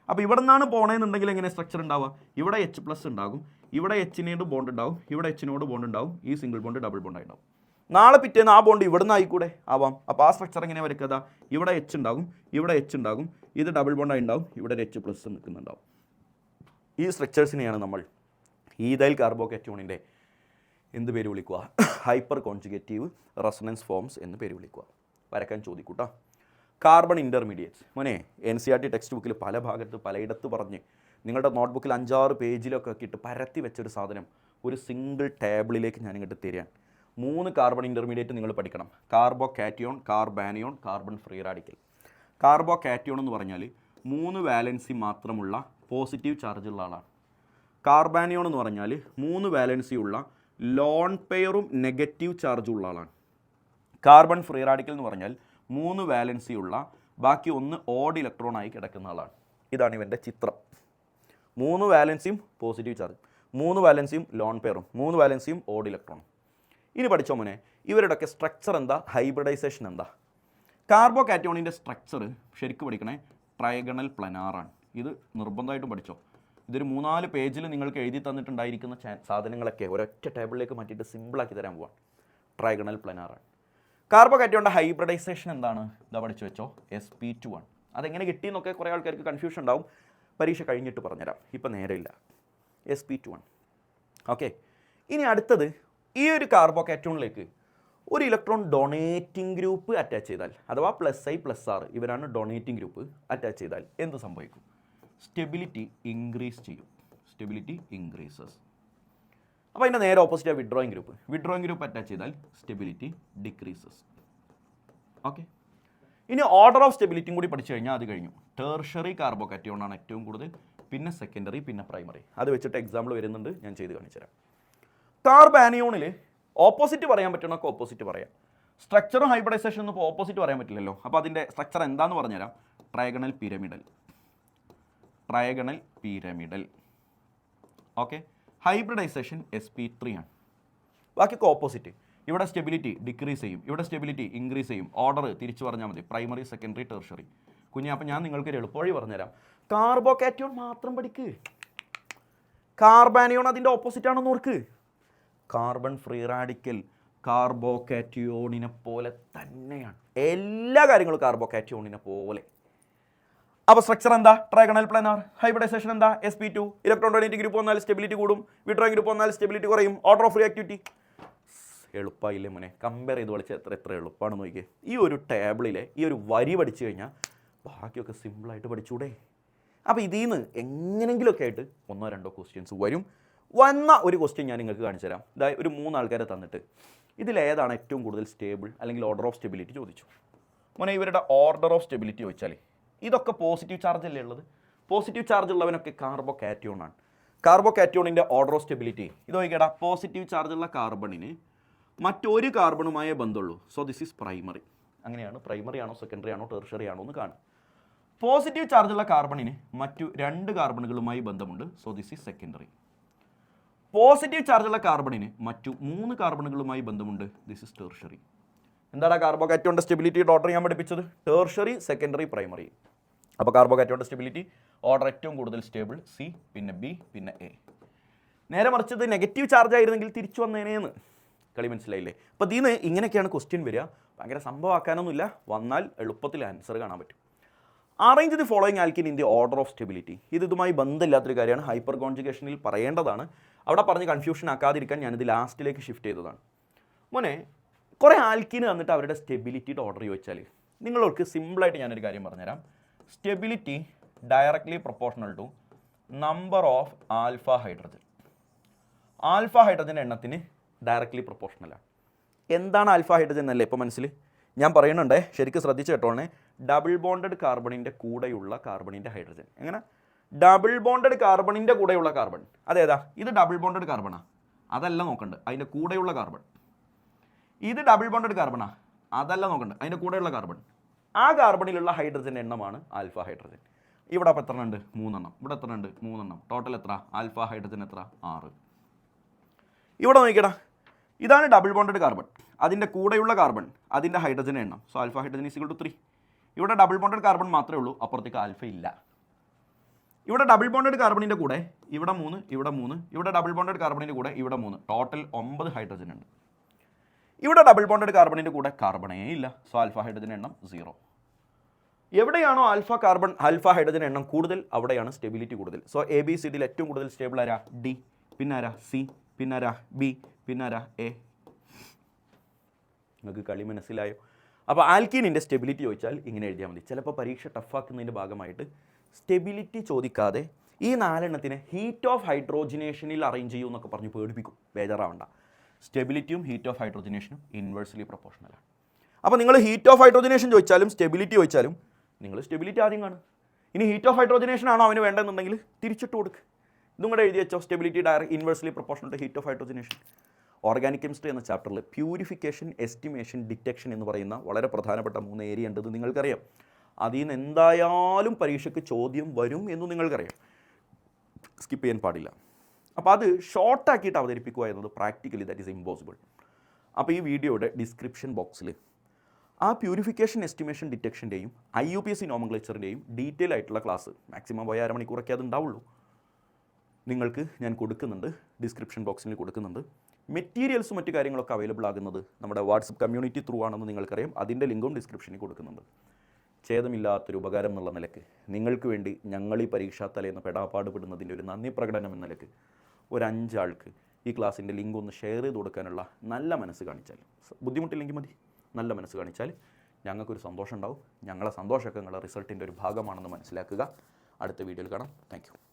അപ്പോൾ ഇവിടെ നിന്നാണ് പോകണമെന്നുണ്ടെങ്കിൽ എങ്ങനെ സ്ട്രക്ചർ ഉണ്ടാവുക? ഇവിടെ H+ ഉണ്ടാകും, ഇവിടെ Hനോട് ബോണ്ട് ഉണ്ടാവും, ഇവിടെ Hനോട് ബോണ്ട് ഉണ്ടാവും, ഈ സിംഗിൾ ബോണ്ട് ഡബിൾ ബോണ്ട് ആയിട്ടുണ്ടാവും. നാളെ പിറ്റേന്ന് ആ ബോണ്ട് ഇവിടെ നിന്ന് ആയിക്കൂടെ ആവാം. അപ്പോൾ ആ സ്ട്രക്ചർ എങ്ങനെ വരയ്ക്കുക? ഇവിടെ H ഉണ്ടാകും, ഇവിടെ H ഉണ്ടാകും, ഇത് ഡബിൾ ബോണ്ട് ആയി ഉണ്ടാവും, ഇവിടെ ഒരു H+ നിൽക്കുന്നുണ്ടാവും. ഈ സ്ട്രക്ചേഴ്സിനെയാണ് നമ്മൾ ഈഥൈൽ കാർബോകാറ്റോണിൻ്റെ എന്ത് പേര് വിളിക്കുക? ഹൈപ്പർ കോൺജുഗേറ്റീവ് റെസൊണൻസ് ഫോംസ് എന്ന് പേര് വിളിക്കുക. വരക്കാൻ ചോദിക്കൂട്ടാ. കാർബൺ ഇൻ്റർമീഡിയറ്റ്സ് മോനെ NCERT ടെക്സ്റ്റ് ബുക്കിൽ പല ഭാഗത്ത് പലയിടത്ത് പറഞ്ഞ് നിങ്ങളുടെ നോട്ട്ബുക്കിൽ 5-6 പേജിലൊക്കെ ഇട്ട് പരത്തി വെച്ചൊരു സാധനം ഒരു സിംഗിൾ ടേബിളിലേക്ക് ഞാൻ ഇങ്ങോട്ട് തരാൻ. 3 കാർബൺ ഇൻ്റർമീഡിയറ്റ് നിങ്ങൾ പഠിക്കണം. Carbo cation, carbanion, carbon free radical. Carbo cation എന്ന് പറഞ്ഞാൽ 3 വാലൻസി മാത്രമുള്ള പോസിറ്റീവ് ചാർജുള്ള ആളാണ്. കാർബാനിയോൺ എന്ന് പറഞ്ഞാൽ 3 വാലൻസി ഉള്ള ലോൺ പെയറും നെഗറ്റീവ് ചാർജും ഉള്ള ആളാണ്. കാർബൺ ഫ്രീ റാഡിക്കൽ എന്ന് പറഞ്ഞാൽ 3 വാലൻസി ഉള്ള ബാക്കി 1 ഓഡ് ഇലക്ട്രോൺ ആയി കിടക്കുന്ന ആളാണ്. ഇതാണ് ഇവൻ്റെ ചിത്രം. 3 വാലൻസിയും പോസിറ്റീവ് ചാർജ്, 3 വാലൻസിയും ലോൺ പെയറും, 3 വാലൻസിയും ഓഡ് ഇലക്ട്രോണും. ഇനി പഠിച്ചോ മോനെ, ഇവരുടെയൊക്കെ സ്ട്രക്ചർ എന്താ? ഹൈബ്രിഡൈസേഷൻ എന്താ? കാർബോ കാറ്റോണിൻ്റെ സ്ട്രക്ചർ ശരിക്കും പഠിക്കണേ ട്രയഗണൽ പ്ലനാറാണ്. ഇത് നിർബന്ധമായിട്ടും പഠിച്ചോ. ഇതൊരു 3-4 പേജിൽ നിങ്ങൾക്ക് എഴുതി തന്നിട്ടുണ്ടായിരിക്കുന്ന സാധനങ്ങളൊക്കെ ഒരൊറ്റ ടേബിളിലേക്ക് മാറ്റിയിട്ട് സിമ്പിളാക്കി തരാൻ പോവാം. ട്രയഗണൽ പ്ലനാറാണ്. കാർബോ കാറ്റോണിൻ്റെ ഹൈബ്രിഡൈസേഷൻ എന്താണ്? ഇതാ പഠിച്ചു വെച്ചോ, sp2 ആണ്. അതെങ്ങനെ കിട്ടിയെന്നൊക്കെ കുറേ ആൾക്കാർക്ക് കൺഫ്യൂഷൻ ഉണ്ടാവും. പരീക്ഷ കഴിഞ്ഞിട്ട് പറഞ്ഞുതരാം, ഇപ്പം നേരെയില്ല. sp2 ആണ്. ഓക്കെ, ഇനി അടുത്തത് ഈ ഒരു കാർബോ കാറ്റോണിലേക്ക് ഒരു ഇലക്ട്രോൺ ഡൊണേറ്റിംഗ് ഗ്രൂപ്പ് അറ്റാച്ച് ചെയ്താൽ, അഥവാ +I+R ഇവരാണ് ഡൊണേറ്റിംഗ് ഗ്രൂപ്പ് അറ്റാച്ച് ചെയ്താൽ എന്ത് സംഭവിക്കും? സ്റ്റെബിലിറ്റി ഇൻക്രീസ് ചെയ്യും. Stability increases. അപ്പോൾ അതിൻ്റെ നേരെ opposite withdrawing group. Withdrawing group attach ചെയ്താൽ സ്റ്റെബിലിറ്റി ഡിക്രീസസ്. ഓക്കെ, ഇനി ഓർഡർ ഓഫ് സ്റ്റെബിലിറ്റിയും കൂടി പഠിച്ചു കഴിഞ്ഞാൽ അത് കഴിഞ്ഞു. ടേർഷറി കാർബോ കാറ്റോണാണ് ഏറ്റവും കൂടുതൽ, പിന്നെ സെക്കൻഡറി, പിന്നെ പ്രൈമറി. അത് വെച്ചിട്ട് എക്സാമ്പിൾ വരുന്നുണ്ട്, ഞാൻ ചെയ്ത് കാണിച്ചു തരാം. കാർബാനിയോണിൽ ഓപ്പോസിറ്റ് പറയാൻ പറ്റണമൊക്കെ ഓപ്പോസിറ്റ് പറയാം. സ്ട്രക്ചറും ഹൈബ്രിഡൈസേഷൻ ഒന്നും ഇപ്പോൾ ഓപ്പോസിറ്റ് പറയാൻ പറ്റില്ലല്ലോ. അപ്പോൾ അതിൻ്റെ സ്ട്രക്ചർ എന്താണെന്ന് പറഞ്ഞുതരാം. Trigonal pyramidal. Trigonal pyramidal. Okay, hybridization sp3 ആണ്. ബാക്കിയൊക്കെ ഓപ്പോസിറ്റ്. ഇവിടെ സ്റ്റെബിലിറ്റി ഡിക്രീസ് ചെയ്യും, ഇവിടെ സ്റ്റെബിലിറ്റി ഇൻക്രീസ് ചെയ്യും. ഓർഡർ തിരിച്ചു പറഞ്ഞാൽ മതി, പ്രൈമറി, സെക്കൻഡറി, ടെർഷറി. കുഞ്ഞെ, അപ്പം ഞാൻ നിങ്ങൾക്ക് ഒരു എളുപ്പവഴി പറഞ്ഞുതരാം. കാർബോ കാറ്റോൺ മാത്രം പഠിക്ക്. കാർബാനിയോൺ അതിൻ്റെ ഓപ്പോസിറ്റ് ആണെന്ന് ഓർക്ക്. കാർബൺ ഫ്രീ റാഡിക്കൽ കാർബോ കാറ്റയോണിനെ പോലെ തന്നെയാണ്. എല്ലാ കാര്യങ്ങളും കാർബോ കാറ്റയോണിനെ പോലെ. അപ്പോൾ സ്ട്രക്ചർ എന്താ? Trigonal planar. ഹൈബ്രിഡൈസേഷൻ എന്താ? sp2. ഇലക്ട്രോൺ ഡൊണേറ്റിംഗ് ഗ്രൂപ്പ് വന്നാൽ സ്റ്റെബിലിറ്റി കൂടും, വിഡ്രോയിങ് ഗ്രൂപ്പ് വന്നാൽ സ്റ്റെബിലിറ്റി കുറയും. Order of reactivity. എളുപ്പമായില്ലേ മോനെ? കമ്പയർ ചെയ്ത് പഠിച്ചാൽ എത്ര എളുപ്പമാണെന്ന് നോക്കിയേ. ഈ ഒരു ടേബിളിലെ ഈ ഒരു വരി പഠിച്ചു കഴിഞ്ഞാൽ ബാക്കിയൊക്കെ സിമ്പിളായിട്ട് പഠിച്ചൂടെ? അപ്പോൾ ഇതിൽ നിന്ന് എങ്ങനെയെങ്കിലുമൊക്കെ ആയിട്ട് 1-2 ക്വസ്റ്റ്യൻസ് വരും. വന്ന ഒരു ക്വസ്റ്റ്യൻ ഞാൻ നിങ്ങൾക്ക് കാണിച്ചു തരാം. അതായത് ഒരു 3 ആൾക്കാരെ തന്നിട്ട് ഇതിലേതാണ് ഏറ്റവും കൂടുതൽ സ്റ്റേബിൾ അല്ലെങ്കിൽ ഓർഡർ ഓഫ് സ്റ്റെബിലിറ്റി ചോദിച്ചു. മോനെ, ഇവരുടെ ഓർഡർ ഓഫ് സ്റ്റെബിലിറ്റി ചോദിച്ചാൽ ഇതൊക്കെ പോസിറ്റീവ് ചാർജ് അല്ലേ ഉള്ളത്? പോസിറ്റീവ് ചാർജ് ഉള്ളവനൊക്കെ കാർബോ കാറ്റയോൺ ആണ്. കാർബോ കാറ്റയോണിൻ്റെ ഓർഡർ ഓഫ് സ്റ്റെബിലിറ്റി ഇത് നോക്കിയടാ. പോസിറ്റീവ് ചാർജുള്ള കാർബണിന് മറ്റൊരു കാർബണുമായേ ബന്ധമുള്ളൂ. So this is primary. അങ്ങനെയാണ്. പ്രൈമറി ആണോ സെക്കൻഡറി ആണോ ടെർഷറി ആണോ എന്ന് കാണും. പോസിറ്റീവ് ചാർജുള്ള കാർബണിന് മറ്റു 2 കാർബണുകളുമായി ബന്ധമുണ്ട്. So this is secondary. Positive ചാർജുള്ള കാർബണിന് മറ്റു 3 കാർബണുകളുമായി ബന്ധമുണ്ട്. This is tertiary. എന്താണ് കാർബോ കാറ്റയോണിൻ്റെ സ്റ്റെബിലിറ്റിയുടെ ഓർഡർ ഞാൻ പഠിപ്പിച്ചത്? Tertiary, secondary, primary. അപ്പോൾ കാർബോ കാറ്റയോണിൻ്റെ സ്റ്റെബിലിറ്റി ഓർഡർ ഏറ്റവും കൂടുതൽ സ്റ്റേബിൾ C, പിന്നെ B, പിന്നെ A. നേരെ മറിച്ചത് നെഗറ്റീവ് ചാർജ് ആയിരുന്നെങ്കിൽ തിരിച്ചു വന്നേനേന്ന്. കളി മനസ്സിലായില്ലേ? അപ്പോൾ ഇതിൽ നിന്ന് ഇങ്ങനെയൊക്കെയാണ് ക്വസ്റ്റ്യൻ വരിക. ഭയങ്കര സംഭവമാക്കാനൊന്നുമില്ല, വന്നാൽ എളുപ്പത്തിൽ ആൻസർ കാണാൻ പറ്റും. Arrange the following alkyne in the order of stability. ഇതുമായി ബന്ധമില്ലാത്തൊരു കാര്യമാണ്, ഹൈപ്പർ കോൺജുഗേഷനിൽ പറയേണ്ടതാണ്. അവിടെ പറഞ്ഞ് കൺഫ്യൂഷൻ ആക്കാതിരിക്കാൻ ഞാനിത് ലാസ്റ്റിലേക്ക് ഷിഫ്റ്റ് ചെയ്തതാണ്. മോനെ, കുറേ ആൽക്കിന് തന്നിട്ട് അവരുടെ സ്റ്റെബിലിറ്റിയുടെ ഓർഡർ ചോദിച്ചാൽ നിങ്ങൾക്ക് സിമ്പിളായിട്ട് ഞാനൊരു കാര്യം പറഞ്ഞുതരാം. Stability directly proportional to number of alpha hydrogen. Alpha ഹൈഡ്രജൻ്റെ എണ്ണത്തിന് ഡയറക്ട്ലി പ്രൊപ്പോർഷണലാണ്. എന്താണ് ആൽഫ ഹൈഡ്രജൻ എന്നല്ലേ ഇപ്പോൾ മനസ്സിൽ ഞാൻ പറയുന്നുണ്ടേ, ശരിക്കും ശ്രദ്ധിച്ച് കേട്ടോളേ. ഡബിൾ ബോണ്ടഡ് കാർബണിൻ്റെ കൂടെയുള്ള കാർബണിൻ്റെ ഹൈഡ്രജൻ. എങ്ങനെ? ഡബിൾ ബോണ്ടഡ് കാർബണിൻ്റെ കൂടെയുള്ള കാർബൺ അതേതാ? ഇത് ഡബിൾ ബോണ്ടഡ് കാർബണാ, അതല്ല നോക്കണ്ട്, അതിൻ്റെ കൂടെയുള്ള കാർബൺ. ഇത് ഡബിൾ ബോണ്ടഡ് കാർബണാ, അതല്ല നോക്കണ്ട്, അതിൻ്റെ കൂടെയുള്ള കാർബൺ. ആ കാർബണിലുള്ള ഹൈഡ്രജൻ്റെ എണ്ണമാണ് ആൽഫ ഹൈഡ്രജൻ. ഇവിടെ അപ്പോൾ എത്ര ഉണ്ട്? 3 എണ്ണം. ഇവിടെ എത്ര ഉണ്ട്? 3 എണ്ണം. ടോട്ടൽ എത്ര? ആൽഫ ഹൈഡ്രജൻ എത്ര? 6. ഇവിടെ നോക്കിക്കടാ, ഇതാണ് ഡബിൾ ബോണ്ടഡ് കാർബൺ, അതിൻ്റെ കൂടെയുള്ള കാർബൺ, അതിൻ്റെ ഹൈഡ്രജൻ എണ്ണം. So alpha hydrogen is equal to 3. ഇവിടെ ഡബിൾ ബോണ്ടഡ് കാർബൺ മാത്രമേ ഉള്ളൂ, അപ്പുറത്തേക്ക് ആൽഫ ഇല്ല. ഇവിടെ ഡബിൾ ബോണ്ടഡ് കാർബണിൻ്റെ കൂടെ ഇവിടെ 3, ഇവിടെ 3, ഇവിടെ ഡബിൾ ബോണ്ടഡ് കാർബണിൻ്റെ കൂടെ ഇവിടെ 3, ടോട്ടൽ 9 ഹൈഡ്രജൻ ഉണ്ട്. ഇവിടെ ഡബിൾ ബോണ്ടഡ് കാർബണിൻ്റെ കൂടെ കാർബണേ ഇല്ല, സോ ആൽഫ ഹൈഡ്രജൻ എണ്ണം 0. എവിടെയാണോ ആൽഫ ഹൈഡ്രജൻ എണ്ണം കൂടുതൽ അവിടെയാണ് സ്റ്റെബിലിറ്റി കൂടുതൽ. സോ ABCDയിൽ ഏറ്റവും കൂടുതൽ സ്റ്റേബിൾ ആരാ? ഡി, പിന്നാരാ സി, പിന്നാരാ ബി, പിന്നാരാ എ. നിങ്ങൾക്ക് കളി മനസ്സിലായോ? അപ്പോൾ ആൽക്കീനിൻ്റെ സ്റ്റെബിലിറ്റി ചോദിച്ചാൽ ഇങ്ങനെ എഴുതിയാൽ മതി. ചിലപ്പോൾ പരീക്ഷ ടഫാക്കുന്നതിൻ്റെ ഭാഗമായിട്ട് സ്റ്റെബിലിറ്റി ചോദിക്കാതെ ഈ 4 എണ്ണത്തിനെ ഹീറ്റ് ഓഫ് ഹൈഡ്രോജിനേഷനിൽ അറേഞ്ച് ചെയ്യൂ എന്നൊക്കെ പറഞ്ഞ് പേടിപ്പിക്കും. ബേജാറാവണ്ട. സ്റ്റെബിലിറ്റിയും ഹീറ്റ് ഓഫ് ഹൈഡ്രോജിനേഷനും ഇൻവേഴ്സ്ലി പ്രൊപ്പോർഷണലാണ്. അപ്പോൾ നിങ്ങൾ ഹീറ്റ് ഓഫ് ഹൈഡ്രോജിനേഷൻ ചോദിച്ചാലും സ്റ്റെബിലിറ്റി ചോദിച്ചാലും നിങ്ങൾ സ്റ്റെബിലിറ്റി ആദ്യം കാണും. ഇനി ഹീറ്റ് ഓഫ് ഹൈഡ്രോജിനേഷൻ ആണോ അവന് വേണ്ടതെന്നുണ്ടെങ്കിൽ തിരിച്ചിട്ട് കൊടുക്കുക. ഇതും കൂടെ എഴുതി വെച്ചോ, stability inversely proportional to heat of hydrogenation. Organic chemistry എന്ന ചാപ്റ്ററിൽ പ്യൂരിഫിക്കേഷൻ, എസ്റ്റിമേഷൻ, ഡിറ്റക്ഷൻ എന്ന് പറയുന്ന വളരെ പ്രധാനപ്പെട്ട 3 ഏരിയ ഉണ്ടെന്ന് നിങ്ങൾക്കറിയാം. അതിൽ നിന്ന് എന്തായാലും പരീക്ഷയ്ക്ക് ചോദ്യം വരും എന്ന് നിങ്ങൾക്കറിയാം. സ്കിപ്പ് ചെയ്യാൻ പാടില്ല. അപ്പോൾ അത് ഷോർട്ടാക്കിയിട്ട് അവതരിപ്പിക്കുക എന്നത് പ്രാക്ടിക്കലി ദാറ്റ് ഈസ് ഇമ്പോസിബിൾ. അപ്പോൾ ഈ വീഡിയോയുടെ ഡിസ്ക്രിപ്ഷൻ ബോക്സിൽ ആ പ്യൂരിഫിക്കേഷൻ, എസ്റ്റിമേഷൻ, ഡിറ്റക്ഷൻ്റെയും IUPAC നോമൻക്ലേച്ചറിൻ്റെയും ഡീറ്റെയിൽ ആയിട്ടുള്ള ക്ലാസ് മാക്സിമം പോയ അരമണിക്കൂറൊക്കെ അത് ഉണ്ടാവുള്ളൂ. നിങ്ങൾക്ക് ഞാൻ കൊടുക്കുന്നുണ്ട്, ഡിസ്ക്രിപ്ഷൻ ബോക്സിൽ കൊടുക്കുന്നുണ്ട്. മെറ്റീരിയൽസും മറ്റു കാര്യങ്ങളൊക്കെ അവൈലബിൾ ആകുന്നത് നമ്മുടെ വാട്സപ്പ് കമ്മ്യൂണിറ്റി ത്രൂ ആണെന്ന് നിങ്ങൾക്കറിയാം. അതിൻ്റെ ലിങ്കും ഡിസ്ക്രിപ്ഷനിൽ കൊടുക്കുന്നുണ്ട്. ഛേദമില്ലാത്തൊരു ഉപകാരം എന്നുള്ള നിലക്ക് നിങ്ങൾക്ക് വേണ്ടി ഞങ്ങൾ ഈ പരീക്ഷാ തലേന്ന് പെടാപ്പാടുപെടുന്നതിൻ്റെ ഒരു നന്ദി പ്രകടനം എന്ന നിലക്ക് ഒരു 5 ആൾക്ക് ഈ ക്ലാസ്സിൻ്റെ ലിങ്ക് ഒന്ന് ഷെയർ ചെയ്ത് കൊടുക്കാനുള്ള നല്ല മനസ്സ് കാണിച്ചാൽ, ബുദ്ധിമുട്ടില്ലെങ്കിൽ മതി, നല്ല മനസ്സ് കാണിച്ചാൽ ഞങ്ങൾക്കൊരു സന്തോഷം ഉണ്ടാവും. ഞങ്ങളെ സന്തോഷമൊക്കെ നിങ്ങളുടെ റിസൾട്ടിൻ്റെ ഒരു ഭാഗമാണെന്ന് മനസ്സിലാക്കുക. അടുത്ത വീഡിയോയിൽ കാണാം. Thank you.